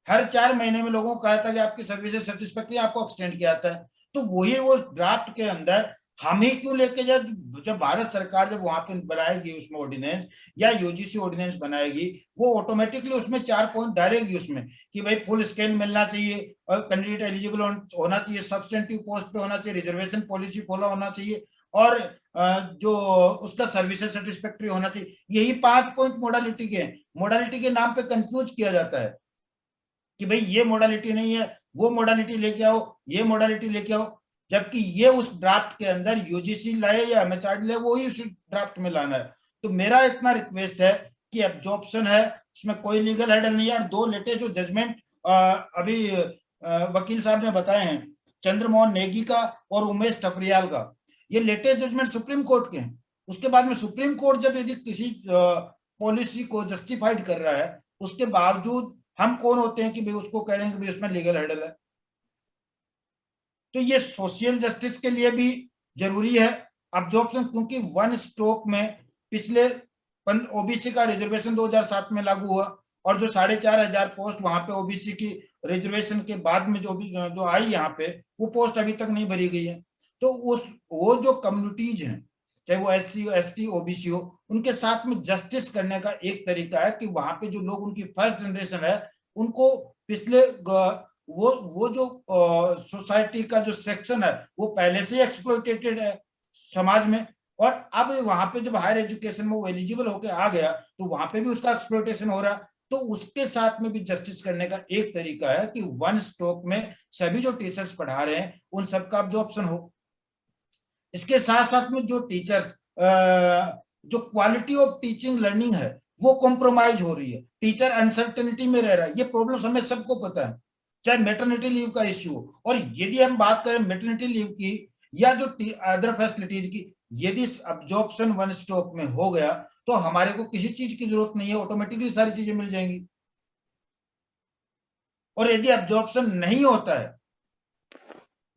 हर 4 महीने में लोगों को कहा था कि आपकी सर्विसेज सेटिस्फैक्ट्री, आपको एक्सटेंड किया जाता है। तो वही वो ड्राफ्ट के अंदर हम ही क्यों लेके जाए, जब भारत सरकार जब वहां पे बनाएगी उसमें ऑर्डिनेंस या यूजीसी ऑर्डिनेंस बनाएगी, वो ऑटोमेटिकली उसमें 4 पॉइंट डालेगी उसमें कि भाई फुल स्केल मिलना चाहिए और कैंडिडेट एलिजिबल होना चाहिए, सब्सटेंटिव पोस्ट पे होना चाहिए, रिजर्वेशन पॉलिसी फॉलो होना चाहिए और जो उसका सर्विसेज सेटिस्फैक्ट्री होना चाहिए। यही 5 पॉइंट मोडालिटी के हैं। मोडालिटी के नाम पे कंफ्यूज किया जाता है कि भाई ये मोडालिटी नहीं है, वो मोडालिटी लेके आओ, ये मोडालिटी लेके आओ, जबकि ये उस ड्राफ्ट के अंदर यूजीसी लाए या एमएचआरडी लाए, वो ही उस ड्राफ्ट में लाना है। तो मेरा इतना रिक्वेस्ट है कि एब्जॉर्प्शन है, उसमें कोई लीगल हेडल नहीं है। और 2 लेटेस्ट जो जजमेंट अभी वकील साहब ने बताए हैं, चंद्रमोहन नेगी का और उमेश ठपरियाल का, ये लेटेस्ट जजमेंट सुप्रीम कोर्ट के हैं। उसके बाद में सुप्रीम कोर्ट जब यदि किसी पॉलिसी को जस्टिफाइड कर रहा है, उसके बावजूद हम कौन होते हैं कि भाई उसको कह रहे हैं कि भाई उसमें लीगल हेडल है। तो ये सोशल जस्टिस के लिए भी जरूरी है अब्जॉर्प्शन, क्योंकि वन स्ट्रोक में पिछले ओबीसी का रिजर्वेशन 2007 में लागू हुआ और जो 4,500 पोस्ट वहां पे ओबीसी की रिजर्वेशन के बाद में जो आई यहाँ पे, वो पोस्ट अभी तक नहीं भरी गई है। तो वो जो कम्युनिटीज हैं, चाहे वो एससी एसटी ओबीसी हो, उनके साथ में जस्टिस करने का एक तरीका है कि वहां पे जो लोग उनकी फर्स्ट जनरेशन है, उनको पिछले वो जो सोसाइटी का जो सेक्शन है वो पहले से एक्सप्लॉइटेटेड है समाज में, और अब वहां पे जब हायर एजुकेशन में वो एलिजिबल होके आ गया तो वहां पे भी उसका एक्सप्लॉइटेशन हो रहा। तो उसके साथ में भी जस्टिस करने का एक तरीका है कि वन स्ट्रोक में सभी जो टीचर्स पढ़ा रहे हैं उन सबका अब्जॉर्प्शन हो। इसके साथ साथ में जो टीचर्स जो क्वालिटी ऑफ टीचिंग लर्निंग है वो कॉम्प्रोमाइज हो रही है, टीचर अनसर्टेनिटी में रह रहा है। ये प्रॉब्लम हमें सबको पता है, चाहे मैटरनिटी लीव का इश्यू हो, और यदि हम बात करें मैटरनिटी लीव की या जो अदर फैसिलिटीज की, यदि अब्जॉर्प्शन वन स्ट्रोक में हो गया तो हमारे को किसी चीज की जरूरत नहीं है, ऑटोमेटिकली सारी चीजें मिल जाएंगी। और यदि अब्जॉर्प्शन नहीं होता है,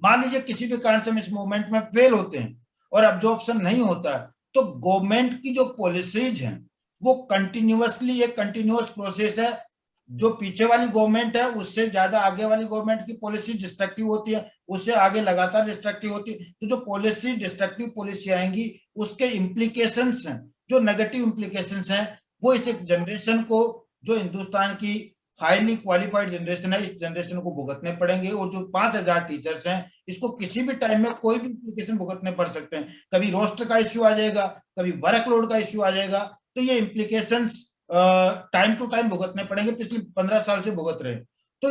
मान लीजिए किसी भी कारण से हम इस मूवमेंट में फेल होते हैं और अब्जॉर्प्शन नहीं होता है, तो गवर्नमेंट की जो पॉलिसीज हैं वो कंटिन्यूअसली एक कंटिन्यूअस प्रोसेस है। जो पीछे वाली गवर्नमेंट है उससे ज्यादा आगे वाली गवर्नमेंट की पॉलिसी डिस्ट्रक्टिव होती है, उससे आगे लगातार डिस्ट्रक्टिव होती है। तो जो पॉलिसी डिस्ट्रक्टिव पॉलिसी आएंगी उसके इम्प्लीकेशंस हैं, जो नेगेटिव इम्प्लीकेशंस हैं, वो इस एक जनरेशन को, जो हिंदुस्तान की हाईली क्वालिफाइड जनरेशन है, इस जनरेशन को भुगतने पड़ेंगे। और जो 5,000 टीचर्स हैं, इसको किसी भी टाइम में कोई भी इम्प्लीकेशन भुगतने पड़ सकते हैं। कभी रोस्टर का इश्यू आ जाएगा, कभी वर्कलोड का इश्यू आ जाएगा। तो ये इम्प्लीकेशंस टाइम टू टाइम भुगतने पड़ेंगे, पिछले 15 साल से भुगत रहे हैं। तो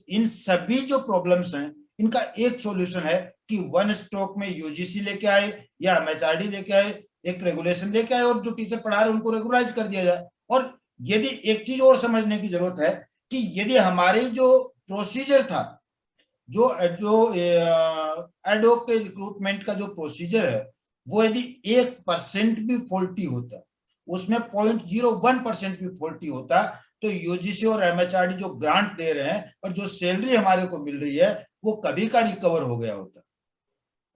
इन सभी जो प्रॉब्लम्स हैं इनका एक सॉल्यूशन है कि वन स्ट्रोक में यूजीसी लेके आए या एमएचआरडी लेके आए, एक रेगुलेशन लेके आए और जो टीचर पढ़ा रहे हैं उनको रेगुलराइज कर दिया जाए। और यदि एक चीज और समझने की जरूरत है कि यदि हमारे जो प्रोसीजर था, जो एडहोक के रिक्रूटमेंट का जो प्रोसीजर है, वो यदि 1% भी फॉल्टी होता, उसमें 0.01% भी फॉल्टी होता, तो यूजीसी और एमएचआरडी जो ग्रांट दे रहे हैं और जो सैलरी हमारे को मिल रही है वो कभी का रिकवर हो गया होता।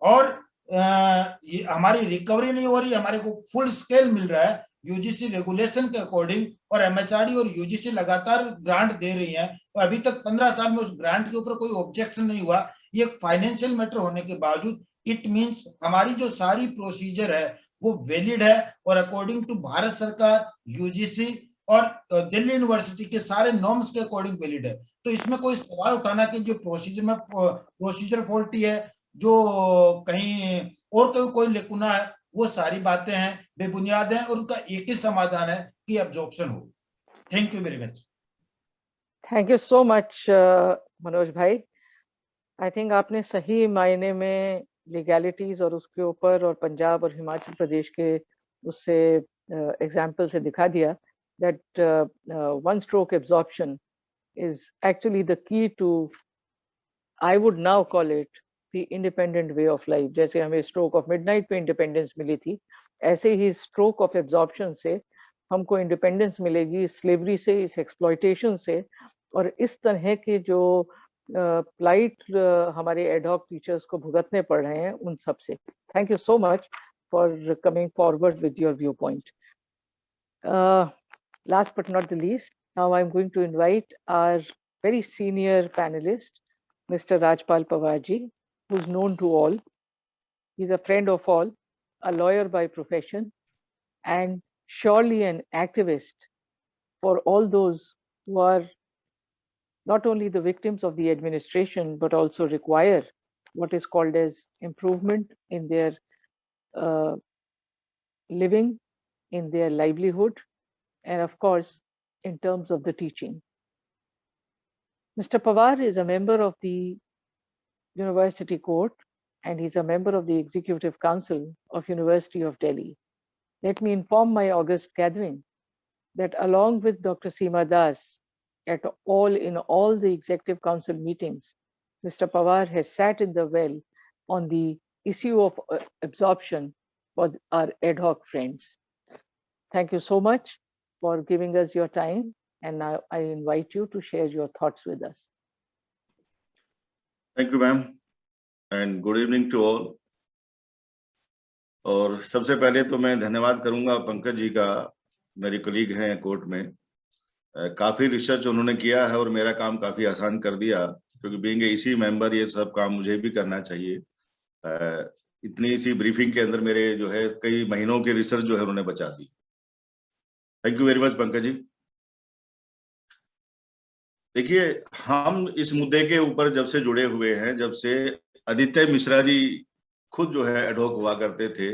और ये हमारी रिकवरी नहीं हो रही, हमारे को फुल स्केल मिल रहा है यूजीसी रेगुलेशन के अकॉर्डिंग, और एमएचआरडी और यूजीसी लगातार ग्रांट दे रही है और अभी तक 15 साल में उस ग्रांट के ऊपर कोई ऑब्जेक्शन नहीं हुआ। ये फाइनेंशियल मैटर होने के बावजूद इट मींस हमारी जो सारी प्रोसीजर है वो वैलिड है और अकॉर्डिंग टू भारत सरकार, यूजीसी और दिल्ली यूनिवर्सिटी के सारे नॉर्म्स के अकॉर्डिंग वैलिड है। तो इसमें कोई सवाल उठाना कि जो प्रोसीजर फॉल्टी है, जो कहीं और कोई लेकुना है, वो सारी बातें हैं, बेबुनियाद हैं, और उनका एक ही समाधान है कि अब्जॉर्प्शन हो। Thank you very much. Thank you so much Manoj भाई। आई थिंक आपने सही मायने में लीगैलिटीज और उसके ऊपर और पंजाब और हिमाचल प्रदेश के उससे एग्जाम्पल से दिखा दिया that one stroke absorption is actually the key to, I would now call it, the independent way of life. जैसे हमें stroke of midnight पे independence मिली थी, ऐसे ही stroke of absorption से हमको independence मिलेगी इस slavery से, इस exploitation से, और इस तरह के जो plight हमारे ad hoc teachers को भुगतने पड़ रहे हैं उन सब से. Thank you so much for coming forward with your viewpoint. Last but not the least, now I'm going to invite our very senior panelist, Mr. Rajpal Pawarji, who's known to all. He's a friend of all, a lawyer by profession, and surely an activist for all those who are not only the victims of the administration, but also require what is called as improvement in their living, in their livelihood, and of course, in terms of the teaching. Mr. Pawar is a member of the University Court, and he's a member of the Executive Council of University of Delhi. Let me inform my august gathering that along with Dr. Seema Das in all the Executive Council meetings, Mr. Pawar has sat in the well on the issue of absorption for our ad hoc friends. Thank you so much for giving us your time, and now I invite you to share your thoughts with us. Thank you, ma'am, and good evening to all. और सबसे पहले तो मैं धन्यवाद करूंगा पंकज जी का, मेरे colleague हैं कोर्ट में. काफी रिसर्च उन्होंने किया है और मेरा काम काफी आसान कर दिया, क्योंकि बीइंग इसी मेंबर ये सब काम मुझे भी करना चाहिए. इतनी सी ब्रीफिंग के अंदर मेरे जो है कई महीनों की रिसर्च जो है उन्होंने बचा दी. Thank you very much Pankaj ji. देखिए, हम इस मुद्दे के ऊपर जब से जुड़े हुए हैं, जब से आदित्य मिश्रा जी खुद जो है एडहोक हुआ करते थे,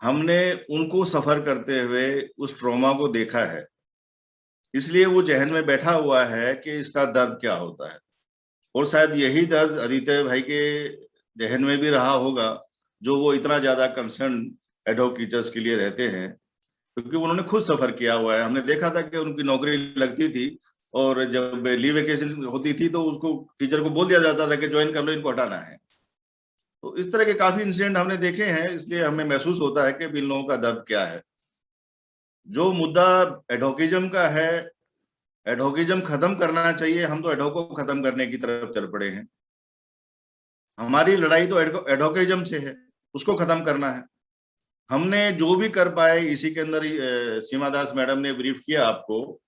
हमने उनको सफर करते हुए उस ट्रॉमा को देखा है. इसलिए वो जहन में बैठा हुआ है कि इसका दर्द क्या होता है, और शायद यही दर्द आदित्य भाई के जहन में भी रहा होगा, जो वो इतना ज्यादा कंसर्न एडहोक टीचर्स के लिए रहते हैं, क्योंकि उन्होंने खुद सफर किया हुआ है. हमने देखा था कि उनकी नौकरी लगती थी और जब लीव वेकेशन होती थी तो उसको टीचर को बोल दिया जाता था कि ज्वाइन कर लो, इनको हटाना है. तो इस तरह के काफी इंसिडेंट हमने देखे हैं, इसलिए हमें महसूस होता है कि इन लोगों का दर्द क्या है. जो मुद्दा एडहोकिज्म का है, एडहोकिज्म खत्म करना चाहिए. हम तो एडहोक को खत्म करने की तरफ चल पड़े हैं. हमारी लड़ाई तो एडहोकिज्म से है, उसको खत्म करना है. हमने जो भी कर पाए इसी के अंदर सीमा दास मैडम ने ब्रीफ किया आपको.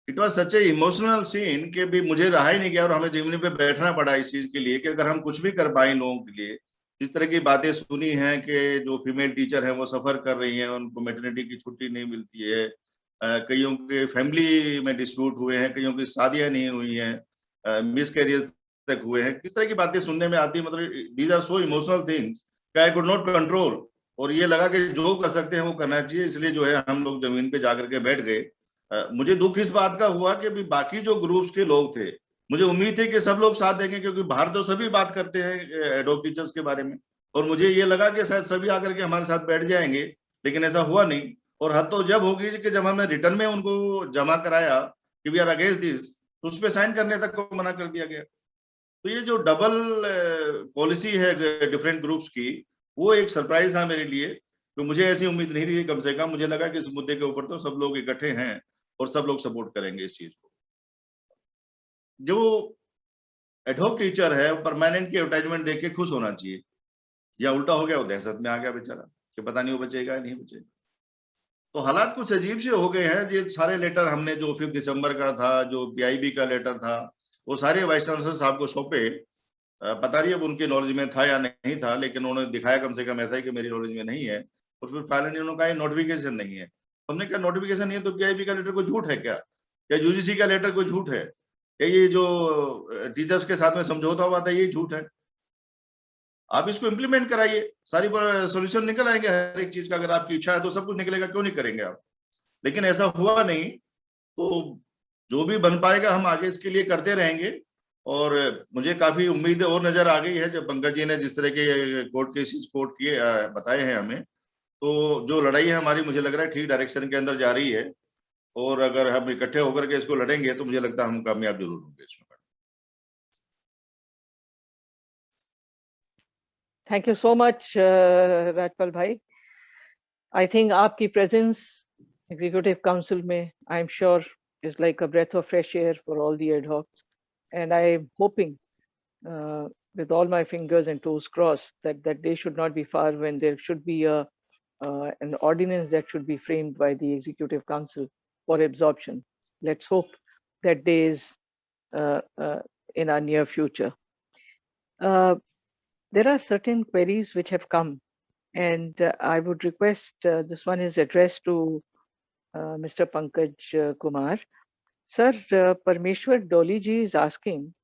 It was such a emotional scene कि भी मुझे रहा ही नहीं गया और हमें जिमनी पे बैठना पड़ा इस चीज के लिए कि अगर हम कुछ भी कर पाए लोगों के लिए. इस तरह की बातें सुनी हैं कि जो फीमेल टीचर है वो सफर कर रही हैं, उनको मैटरनिटी की छुट्टी नहीं मिलती है, कईयों के फैमिली में डिस्प्यूट हुए हैं, कईयों की शादियां नहीं हुई हैं, मिस कैरियर्स तक हुए हैं. किस तरह की बातें सुनने में आती है, मतलब these are so emotional things I could not control. और ये लगा कि जो कर सकते हैं वो करना चाहिए, इसलिए जो है हम लोग जमीन पे जाकर के बैठ गए. मुझे दुख इस बात का हुआ कि भी बाकी जो ग्रुप्स के लोग थे, मुझे उम्मीद थी कि सब लोग साथ देंगे, क्योंकि बाहर तो सभी बात करते हैं एडहोक टीचर्स के बारे में, और मुझे ये लगा कि शायद सभी आकर के हमारे साथ बैठ जाएंगे, लेकिन ऐसा हुआ नहीं. और हद तो जब होगी कि जब हमने रिटर्न में उनको जमा कराया कि वी आर अगेंस्ट दिस, तो उस पर साइन करने तक को मना कर दिया गया. तो ये जो डबल पॉलिसी है डिफरेंट ग्रुप्स की, वो एक सरप्राइज था मेरे लिए. तो मुझे ऐसी उम्मीद नहीं थी. कम से कम मुझे लगा कि इस मुद्दे के ऊपर तो सब लोग इकट्ठे हैं और सब लोग सपोर्ट करेंगे इस चीज को. जो एडहोक टीचर है परमानेंट की एडवर्टाइजमेंट देख के खुश होना चाहिए, या उल्टा हो गया, वो दहशत में आ गया बेचारा कि पता नहीं वो बचेगा नहीं बचेगा. तो हालात कुछ अजीब से हो गए हैं. ये सारे लेटर हमने जो 5 दिसंबर का था, जो पीआईबी का लेटर था, वो सारे वाइस चांसलर साहब को सौंपे. पता नहीं अब उनके नॉलेज में था या नहीं था, लेकिन उन्होंने दिखाया कम से कम ऐसा ही कि मेरी नॉलेज में नहीं है. और फिर फाइनली उन्होंने कहा नोटिफिकेशन नहीं है. हमने कहा नोटिफिकेशन नहीं है तो पीआईबी का लेटर कोई झूठ है क्या, या यूजीसी का लेटर कोई झूठ है, या ये जो टीचर्स के साथ में समझौता हुआ था ये झूठ है. आप इसको इम्प्लीमेंट कराइए, सारी सॉल्यूशन निकल आएंगे हर एक चीज का. अगर आपकी इच्छा है तो सब कुछ निकलेगा, क्यों नहीं करेंगे आप. लेकिन ऐसा हुआ नहीं. तो जो भी बन पाएगा हम आगे इसके लिए करते रहेंगे. और मुझे काफी उम्मीद और नजर आ गई है जब पंकज जी ने जिस तरह के कोर्ट केसेस कोर्ट किए बताए हैं हमें. तो जो लड़ाई है हमारी, मुझे लग रहा है ठीक डायरेक्शन के अंदर जा रही है. और अगर हम इकट्ठे होकर के इसको लड़ेंगे तो मुझे लगता है हम कामयाब जरूर होंगे इसमें। Thank you so much, Rajpal Bhai. I think आपकी presence Executive Council में, I'm sure, is like a breath of fresh air for all the ad hocs. And I'm hoping, with all my fingers and toes crossed, that that day should not be far when there should be an ordinance that should be framed by the Executive Council for absorption. Let's hope that day is in our near future. There are certain queries which have come, and I would request, this one is addressed to Mr. Pankaj Kumar. Sir, Parmeshwar Dolly ji is asking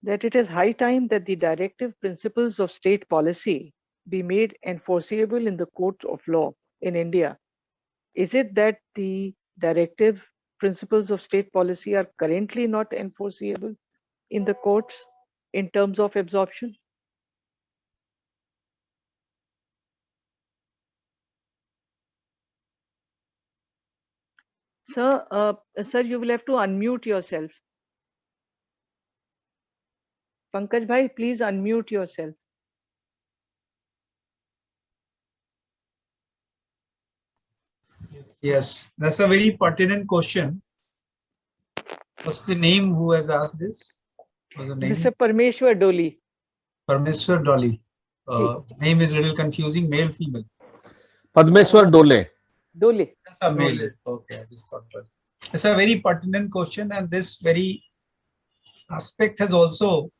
that it is high time that the directive principles of state policy be made enforceable in the courts of law in India. Is it that the directive principles of state policy are currently not enforceable in the courts in terms of absorption? Sir, you will have to unmute yourself. Pankaj Bhai, please unmute yourself. Yes, that's a very pertinent question. What's the name who has asked this? What's the name? Mr. Parmeshwar Dolly. Parmeshwar Dolly. Name is a little confusing. Male, female. Padmeshwar Dole. Dolly. That's a male. Okay, I just thought that. It's a very pertinent question, and this very aspect has also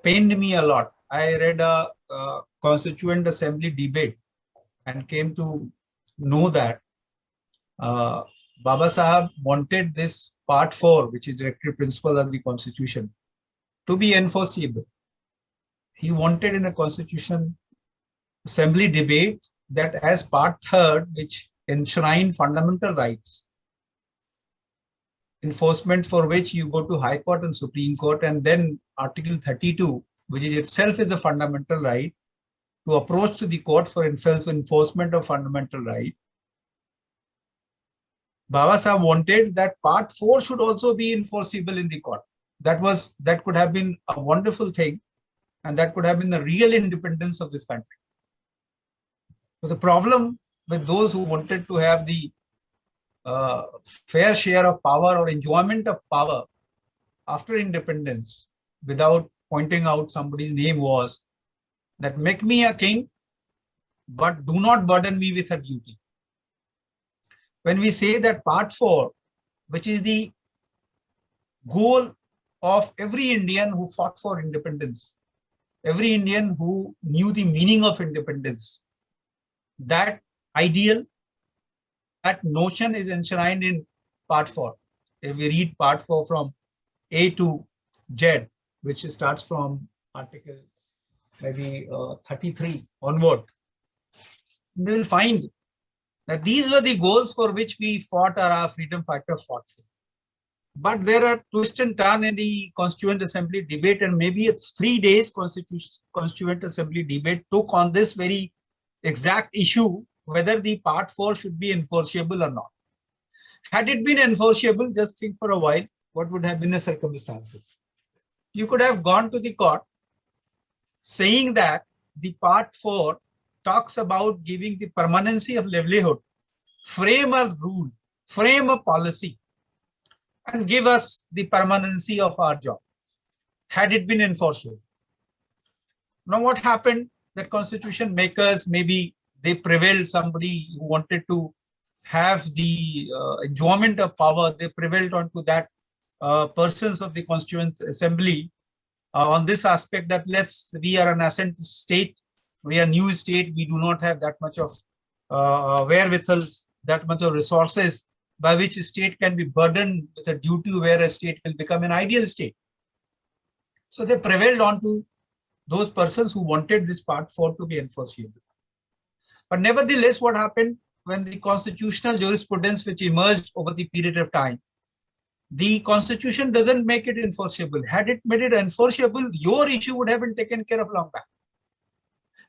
pained me a lot. I read a Constituent Assembly debate and came to know that Baba Sahab wanted this part 4, which is directive principle of the Constitution, to be enforceable. He wanted in the Constitution Assembly debate that as part 3rd, which enshrine fundamental rights, enforcement for which you go to High Court and Supreme Court, and then Article 32, which is itself is a fundamental right, to approach to the court for enforcement of fundamental right. Baba Sahib wanted that part 4 should also be enforceable in the court. That could have been a wonderful thing, and that could have been the real independence of this country. But the problem with those who wanted to have the fair share of power or enjoyment of power after independence without pointing out somebody's name was that make me a king, but do not burden me with a duty. When we say that part 4, which is the goal of every Indian who fought for independence, every Indian who knew the meaning of independence, that ideal, that notion is enshrined in part 4. If we read part 4 from A to Z, which starts from article maybe 33 onward, we will find that these were the goals for which we fought, or our freedom fighters fought for. But there are twists and turns in the Constituent Assembly debate, and maybe a 3 days Constituent Assembly debate took on this very exact issue, whether the part 4 should be enforceable or not. Had it been enforceable, just think for a while, what would have been the circumstances? You could have gone to the court saying that the part 4 talks about giving the permanency of livelihood, frame a rule, frame a policy, and give us the permanency of our job, had it been enforceable. Now what happened? That constitution makers, maybe they prevailed, somebody who wanted to have the enjoyment of power, they prevailed onto that persons of the Constituent Assembly on this aspect that we are an nascent state, we are a new state, we do not have that much of wherewithals, that much of resources by which a state can be burdened with a duty where a state will become an ideal state. So they prevailed onto those persons who wanted this part 4 to be enforceable. But nevertheless, what happened when the constitutional jurisprudence which emerged over the period of time, the constitution doesn't make it enforceable. Had it made it enforceable, your issue would have been taken care of long back.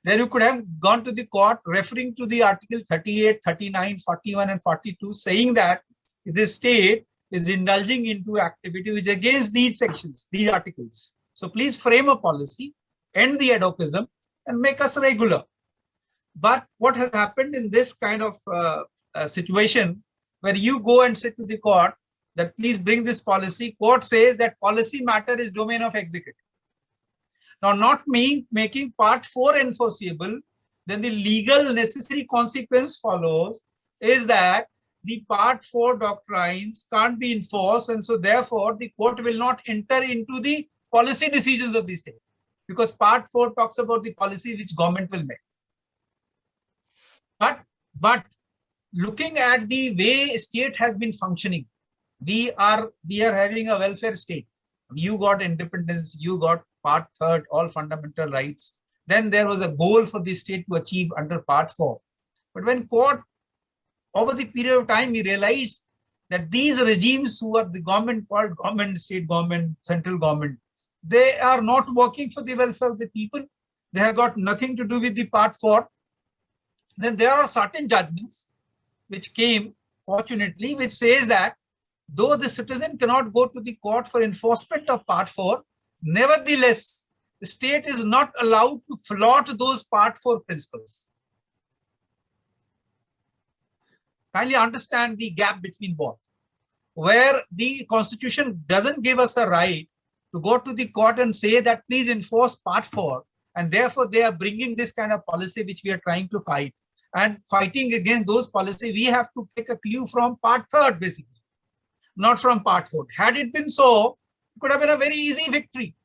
There you could have gone to the court referring to the article 38, 39, 41 and 42 saying that the state is indulging into activity which is against these sections, these articles. So please frame a policy, end the ad hocism and make us regular. But what has happened in this kind of situation where you go and say to the court that please bring this policy, court says that policy matter is domain of executive. Now, not making part 4 enforceable, then the legal necessary consequence follows is that the part 4 doctrines can't be enforced, and so therefore the court will not enter into the policy decisions of the state, because part 4 talks about the policy which government will make. But looking at the way state has been functioning, we are having a welfare state. You got independence, you got part 3rd, all fundamental rights. Then there was a goal for the state to achieve under part 4. But when court, over the period of time, we realized that these regimes who are the government, called government, state government, central government, they are not working for the welfare of the people. They have got nothing to do with the part 4. Then there are certain judgments which came, fortunately, which says that though the citizen cannot go to the court for enforcement of part 4, nevertheless, the state is not allowed to flout those part 4 principles. Kindly understand the gap between both, where the constitution doesn't give us a right to go to the court and say that please enforce part 4, and therefore they are bringing this kind of policy which we are trying to fight. And fighting against those policies, we have to take a clue from part 3rd, basically, not from part 4. Had it been so, it could have been a very easy victory.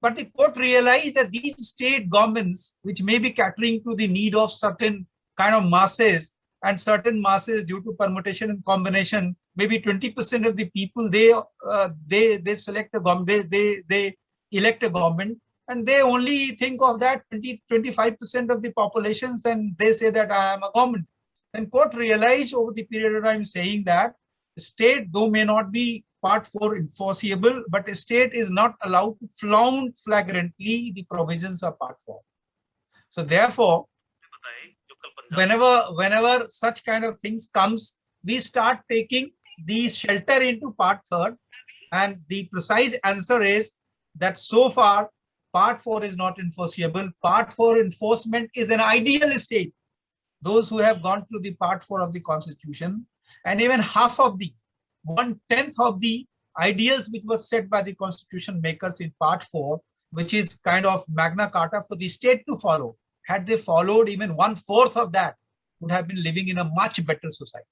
But the court realized that these state governments, which may be catering to the need of certain kind of masses, and certain masses due to permutation and combination, maybe 20% of the people, they select a government, they elect a government, and they only think of that 25% of the populations, and they say that I am a government. And court realized over the period of time saying that the state, though may not be part 4 enforceable, but a state is not allowed to flout flagrantly the provisions of part 4. So therefore, whenever such kind of things comes, we start taking the shelter into part 3rd, and the precise answer is that so far part 4 is not enforceable. Part 4 enforcement is an ideal state. Those who have gone through the part 4 of the constitution, and even half of the 1/10 of the ideas which was set by the constitution makers in part 4, which is kind of Magna Carta for the state to follow. Had they followed even 1/4 of that, would have been living in a much better society.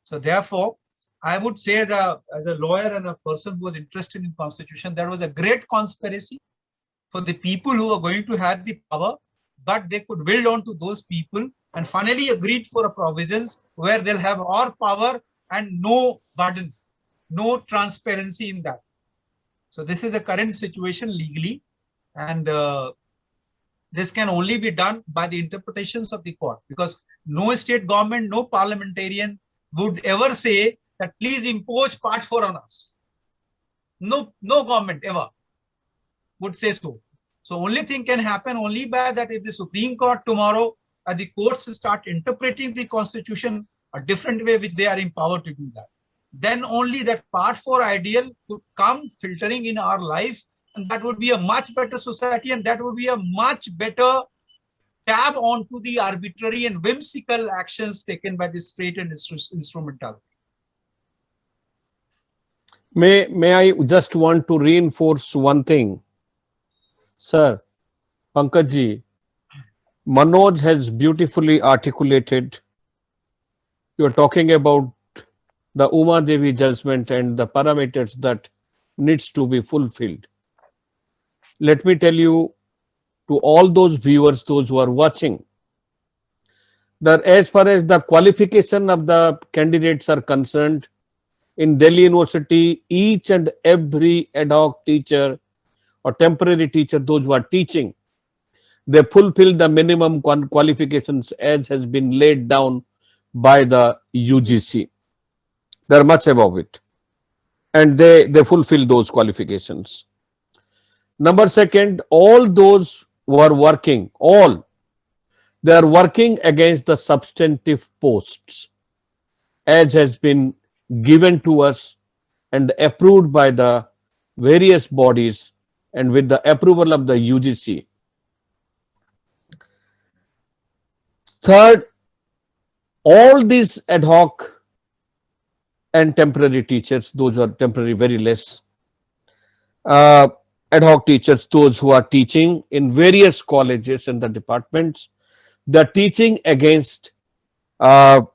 So therefore, I would say as a lawyer and a person who was interested in constitution, there was a great conspiracy for the people who are going to have the power, but they could wield on to those people and finally agreed for a provisions where they'll have all power and no burden, no transparency in that. So this is a current situation legally, and this can only be done by the interpretations of the court, because no state government, no parliamentarian would ever say that please impose part 4 on us. No government ever would say so. So only thing can happen only by that if the Supreme Court tomorrow the courts start interpreting the constitution a different way, which they are empowered to do that. Then only that part 4 ideal could come filtering in our life, and that would be a much better society, and that would be a much better tab onto the arbitrary and whimsical actions taken by the state and instrumentality. May I just want to reinforce one thing, sir. Pankaj ji, Manoj has beautifully articulated. You are talking about the Uma Devi judgment and the parameters that needs to be fulfilled. Let me tell you to all those viewers, those who are watching, that as far as the qualification of the candidates are concerned, in Delhi University, each and every ad hoc teacher or temporary teacher, those who are teaching, they fulfill the minimum qualifications as has been laid down by the UGC. They are much above it, and they fulfill those qualifications. Number second, all those who are working, all They are working against the substantive posts as has been given to us and approved by the various bodies and with the approval of the UGC. Third, all these ad hoc and temporary teachers, those who are temporary very less, ad hoc teachers, those who are teaching in various colleges and the departments, they are teaching against a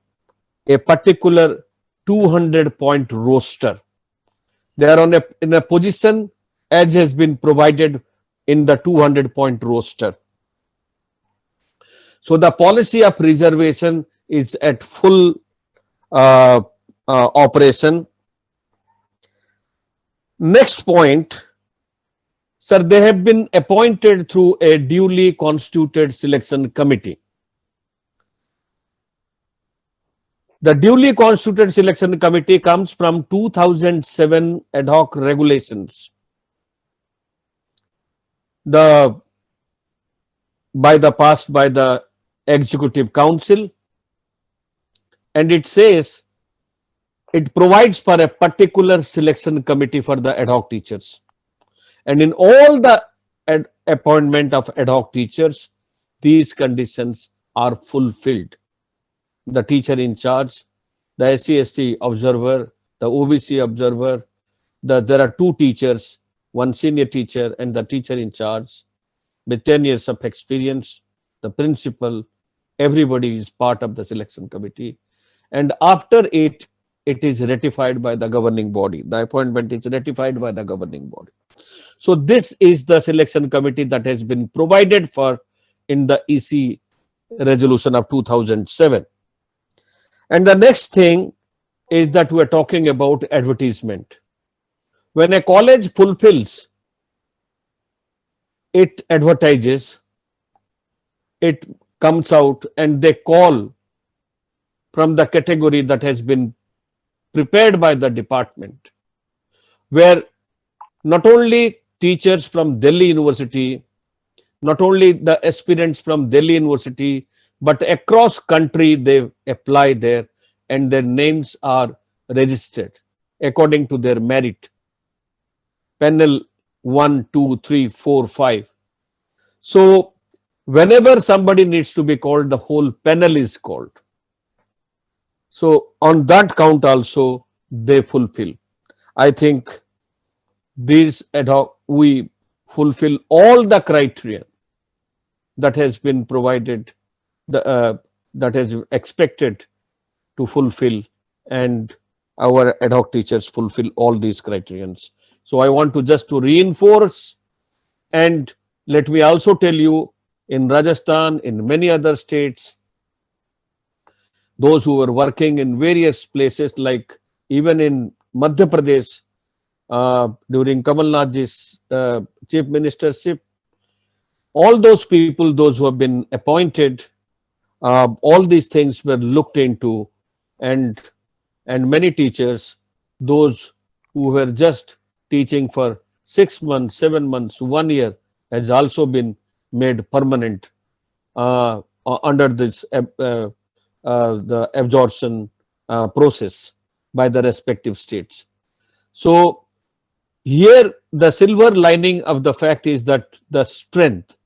particular 200-point roster. They are in a position as has been provided in the 200-point roster. So the policy of reservation is at full operation. Next point, sir, they have been appointed through a duly constituted selection committee. The duly constituted selection committee comes from 2007 ad hoc regulations. Passed by the Executive Council, and it says it provides for a particular selection committee for the ad hoc teachers. And in all the appointment of ad hoc teachers, these conditions are fulfilled. The teacher in charge, the SC/ST observer, the OBC observer, there are two teachers, one senior teacher and the teacher in charge with 10 years of experience, the principal, everybody is part of the selection committee. And after it is ratified by the governing body. The appointment is ratified by the governing body. So this is the selection committee that has been provided for in the EC resolution of 2007. And the next thing is that we are talking about advertisement. When a college fulfills, it advertises, it comes out and they call from the category that has been prepared by the department, where not only teachers from Delhi University, not only the aspirants from Delhi University, but across country they apply there and their names are registered according to their merit. Panel 1, 2, 3, 4, 5. So whenever somebody needs to be called, the whole panel is called. So on that count also they fulfill. I think these ad hoc, we fulfill all the criteria that has been provided, that is expected to fulfill, and our ad hoc teachers fulfill all these criterions. So I want to just to reinforce, and let me also tell you, in Rajasthan, in many other states, those who were working in various places, like even in Madhya Pradesh, during Kamal Nath's chief ministership, all those people, those who have been appointed, all these things were looked into, and many teachers, those who were just teaching for 6 months, 7 months, 1 year, has also been made permanent under this the absorption process by the respective states. So here the silver lining of the fact is that the strength,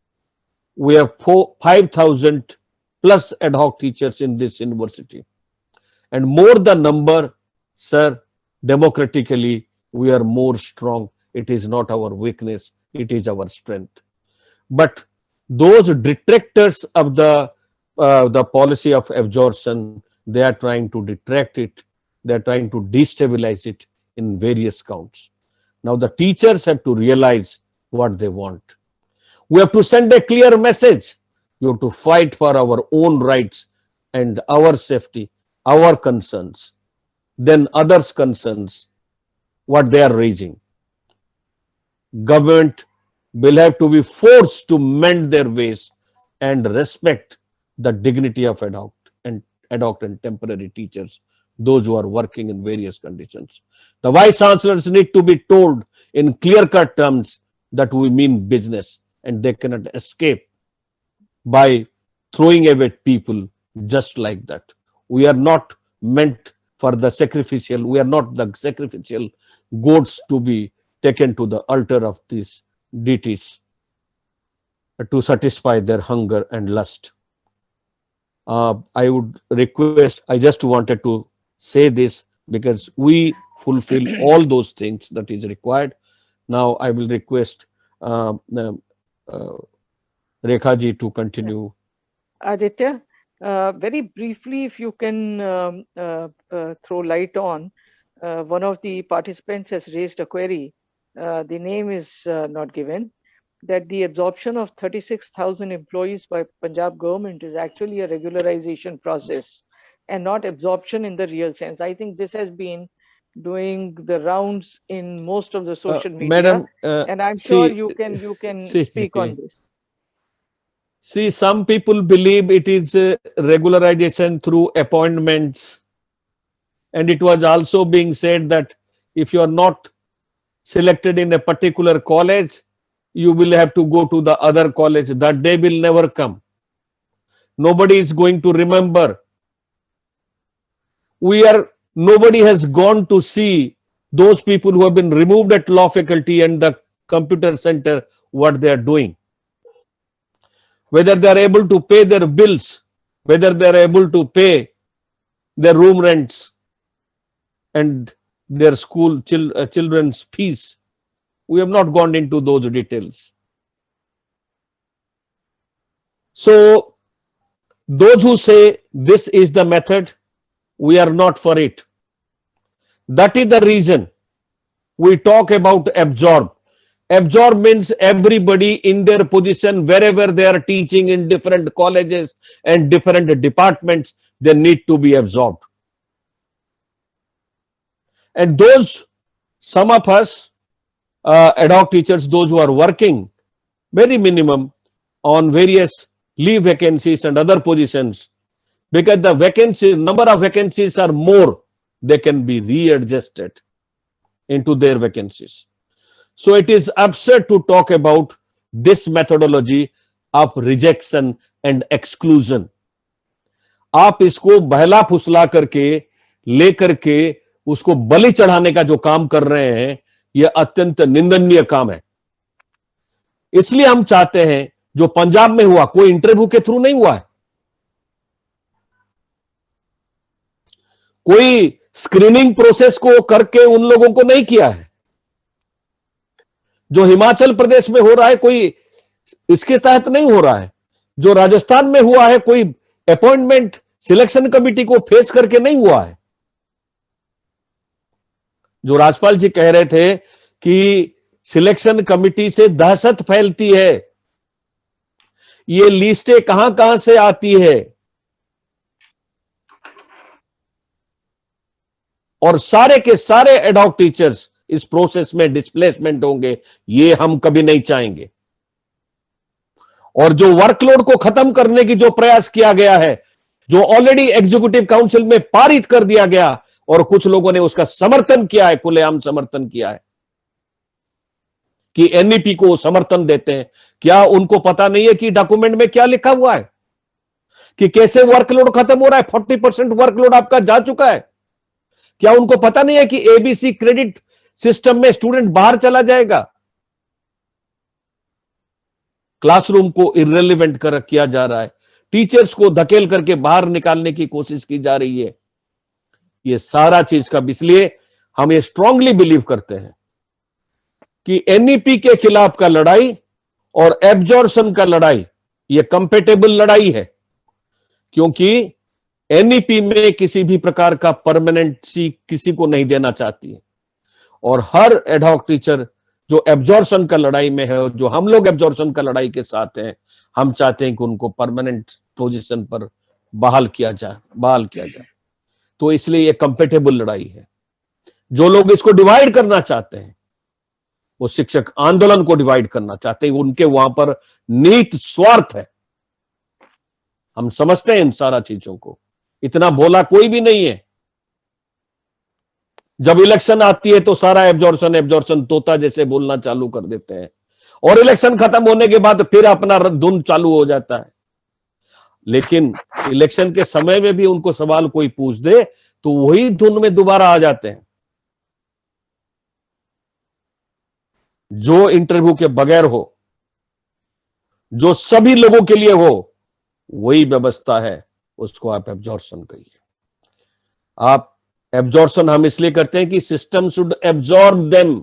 we have 5,000 plus ad hoc teachers in this university, and more the number, sir, democratically we are more strong. It is not our weakness, it is our strength. But those detractors of the policy of absorption, they are trying to detract it, they are trying to destabilize it in various counts. Now the teachers have to realize what they want. We have to send a clear message. You have to fight for our own rights and our safety, our concerns, then others' concerns, what they are raising. Government will have to be forced to mend their ways and respect the dignity of ad hoc and temporary teachers, those who are working in various conditions. The vice chancellors need to be told in clear-cut terms that we mean business, and they cannot escape by throwing away people just like that. We are not meant for the sacrificial, we are not the sacrificial goats to be taken to the altar of these deities to satisfy their hunger and lust. I would request, I just wanted to say this because we fulfill all those things that is required. Now I will request Rekha ji to continue. Aditya, very briefly, if you can throw light on, one of the participants has raised a query. The name is not given, that the absorption of 36,000 employees by Punjab government is actually a regularization process and not absorption in the real sense. I think this has been doing the rounds in most of the social media, Madam, and I'm sure you can speak on this. See, some people believe it is regularization through appointments, and it was also being said that if you are not selected in a particular college, you will have to go to the other college. That day will never come. Nobody is going to remember. Nobody has gone to see those people who have been removed at law faculty and the computer center, what they are doing. Whether they are able to pay their bills, whether they are able to pay their room rents and their school children's fees. We have not gone into those details. So, those who say this is the method, we are not for it. That is the reason we talk about absorb. Absorb means everybody in their position, wherever they are teaching in different colleges and different departments, they need to be absorbed. And some of us, ad hoc teachers, those who are working very minimum on various leave vacancies and other positions, because the number of vacancies are more, they can be readjusted into their vacancies. So it is absurd to talk about this methodology of rejection and exclusion. आप इसको बहला फुसला करके लेकर के उसको बलि चढ़ाने का जो काम कर रहे हैं, यह अत्यंत निंदनीय काम है. इसलिए हम चाहते हैं, जो पंजाब में हुआ, कोई इंटरव्यू के थ्रू नहीं हुआ है, कोई स्क्रीनिंग प्रोसेस को करके उन लोगों को नहीं किया है. जो हिमाचल प्रदेश में हो रहा है, कोई इसके तहत नहीं हो रहा है. जो राजस्थान में हुआ है, कोई अपॉइंटमेंट सिलेक्शन कमेटी को फेस करके नहीं हुआ है. जो राजपाल जी कह रहे थे कि सिलेक्शन कमेटी से दहशत फैलती है, ये लिस्टें कहां कहां से आती है, और सारे के सारे एड हॉक टीचर्स इस प्रोसेस में डिस्प्लेसमेंट होंगे, ये हम कभी नहीं चाहेंगे. और जो वर्कलोड को खत्म करने की जो प्रयास किया गया है, जो ऑलरेडी एग्जीक्यूटिव काउंसिल में पारित कर दिया गया और कुछ लोगों ने उसका समर्थन किया है, खुलेआम समर्थन किया है कि एनईपी को समर्थन देते हैं. क्या उनको पता नहीं है कि डॉक्यूमेंट में क्या लिखा हुआ है, कि कैसे वर्कलोड खत्म हो रहा है? 40% वर्कलोड आपका जा चुका है. क्या उनको पता नहीं है कि एबीसी क्रेडिट सिस्टम में स्टूडेंट बाहर चला जाएगा? क्लासरूम को इररिलेवेंट किया जा रहा है, टीचर्स को धकेल करके बाहर निकालने की कोशिश की जा रही है. ये सारा चीज का, इसलिए हम ये स्ट्रांगली बिलीव करते हैं कि एनईपी के खिलाफ का लड़ाई और एब्जॉर्प्शन का लड़ाई, ये कंपेटेबल लड़ाई है. क्योंकि एनईपी में किसी भी प्रकार का परमानेंसी किसी को नहीं देना चाहती है, और हर एड हॉक टीचर जो एब्जॉर्प्शन का लड़ाई में है, जो हम लोग एब्जॉर्प्शन का लड़ाई के साथ हैं, हम चाहते हैं कि उनको परमानेंट पोजीशन पर बहाल किया जाए. तो इसलिए ये कंपेटेबल लड़ाई है. जो लोग इसको डिवाइड करना चाहते हैं, वो शिक्षक आंदोलन को डिवाइड करना चाहते हैं, उनके वहां पर नीत स्वार्थ है. हम समझते हैं इन सारा चीजों को, इतना भोला कोई भी नहीं है. जब इलेक्शन आती है तो सारा एब्जॉर्प्शन तोता जैसे बोलना चालू कर देते हैं, और इलेक्शन खत्म होने के बाद फिर अपना धुन चालू हो जाता है. लेकिन इलेक्शन के समय में भी उनको सवाल कोई पूछ दे तो वही धुन में दोबारा आ जाते हैं। जो इंटरव्यू के बगैर हो, जो सभी लोगों के लिए हो, वही व्यवस्था है, उसको आप एब्जॉर्प्शन कहिए। आप एब्जॉर्प्शन हम इसलिए करते हैं कि system should absorb them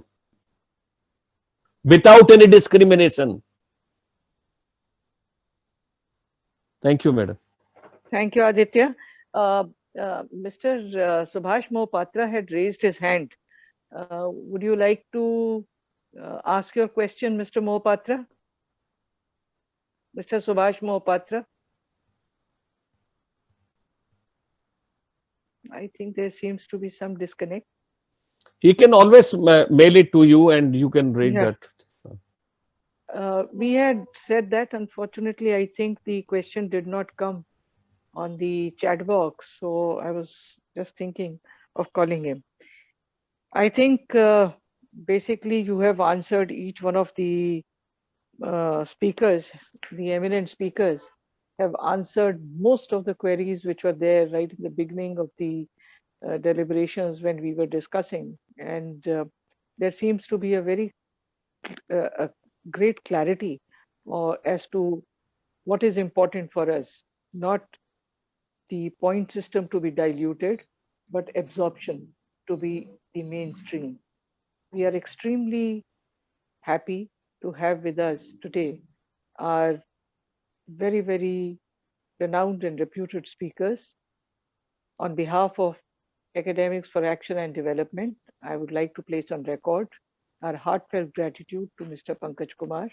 without any discrimination. Thank you madam. Thank you, Aditya. Mr. Subhash Mohapatra had raised his hand. Would you like to ask your question, Mr. Mohapatra? Mr. Subhash Mohapatra? I think there seems to be some disconnect. He can always mail it to you and you can read Yeah. that. We had said that, unfortunately, I think the question did not come on the chat box. So I was just thinking of calling him. I think basically you have answered each one of the speakers, the eminent speakers have answered most of the queries which were there right in the beginning of the deliberations when we were discussing. And there seems to be a very a great clarity as to what is important for us, not the point system to be diluted, but absorption to be the mainstream. We are extremely happy to have with us today our very, very renowned and reputed speakers. On behalf of Academics for Action and Development, I would like to place on record our heartfelt gratitude to Mr. Pankaj Kumar,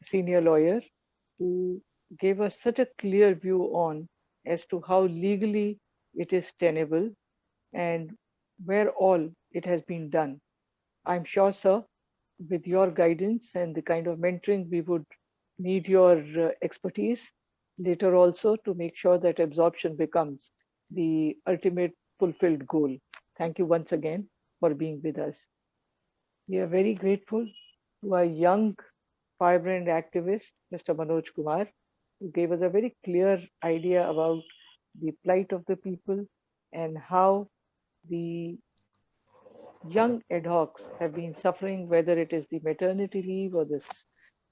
senior lawyer, who gave us such a clear view on as to how legally it is tenable and where all it has been done. I'm sure, sir, with your guidance and the kind of mentoring, we would need your expertise later also to make sure that absorption becomes the ultimate fulfilled goal. Thank you once again for being with us. We are very grateful to our young, vibrant activist, Mr. Manoj Kumar, who gave us a very clear idea about the plight of the people and how the young ad hocs have been suffering, whether it is the maternity leave or the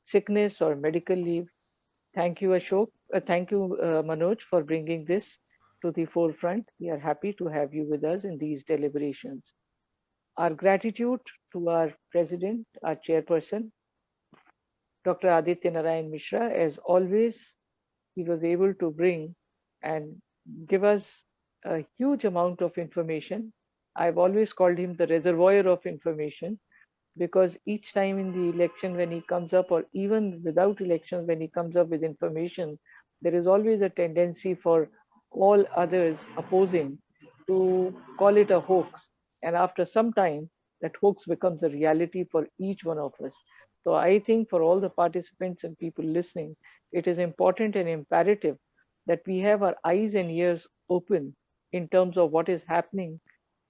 sickness or medical leave. Thank you, Ashok. Thank you, Manoj, for bringing this to the forefront. We are happy to have you with us in these deliberations. Our gratitude to our president, our chairperson, Dr. Aditya Narayan Mishra. As always, he was able to bring and give us a huge amount of information. I've always called him the reservoir of information because each time in the election when he comes up, or even without elections when he comes up with information, there is always a tendency for all others opposing to call it a hoax. And after some time, that hoax becomes a reality for each one of us. So I think for all the participants and people listening, it is important and imperative that we have our eyes and ears open in terms of what is happening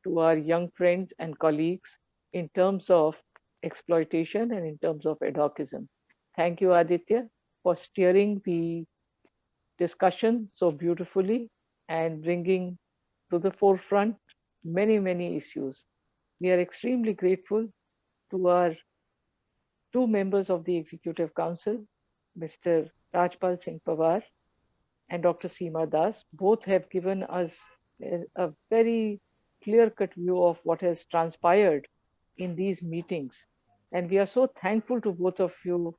to our young friends and colleagues in terms of exploitation and in terms of ad hocism. Thank you, Aditya, for steering the discussion so beautifully and bringing to the forefront many, many issues. We are extremely grateful to our two members of the Executive Council, Mr. Rajpal Singh Pawar and Dr. Seema Das. Both have given us a very clear-cut view of what has transpired in these meetings. And we are so thankful to both of you,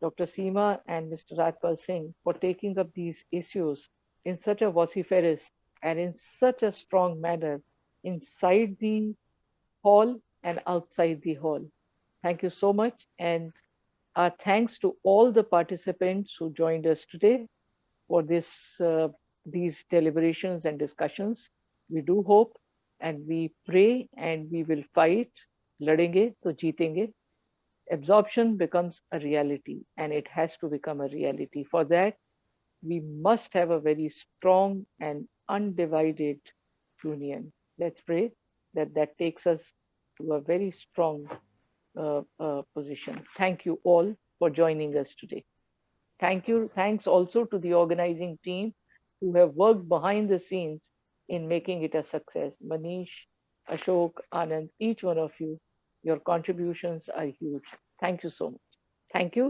Dr. Seema and Mr. Rajpal Singh, for taking up these issues in such a vociferous and in such a strong manner inside the hall and outside the hall. Thank you so much. And our thanks to all the participants who joined us today for these deliberations and discussions. We do hope and we pray and we will fight. Ladenge to jeetenge. Absorption becomes a reality and it has to become a reality. For that, we must have a very strong and undivided union. Let's pray that that takes us to a very strong position. Thank you all for joining us today. Thanks also to the organizing team who have worked behind the scenes in making it a success. Manish, Ashok, Anand, each one of you, your contributions are huge. Thank you so much. Thank you.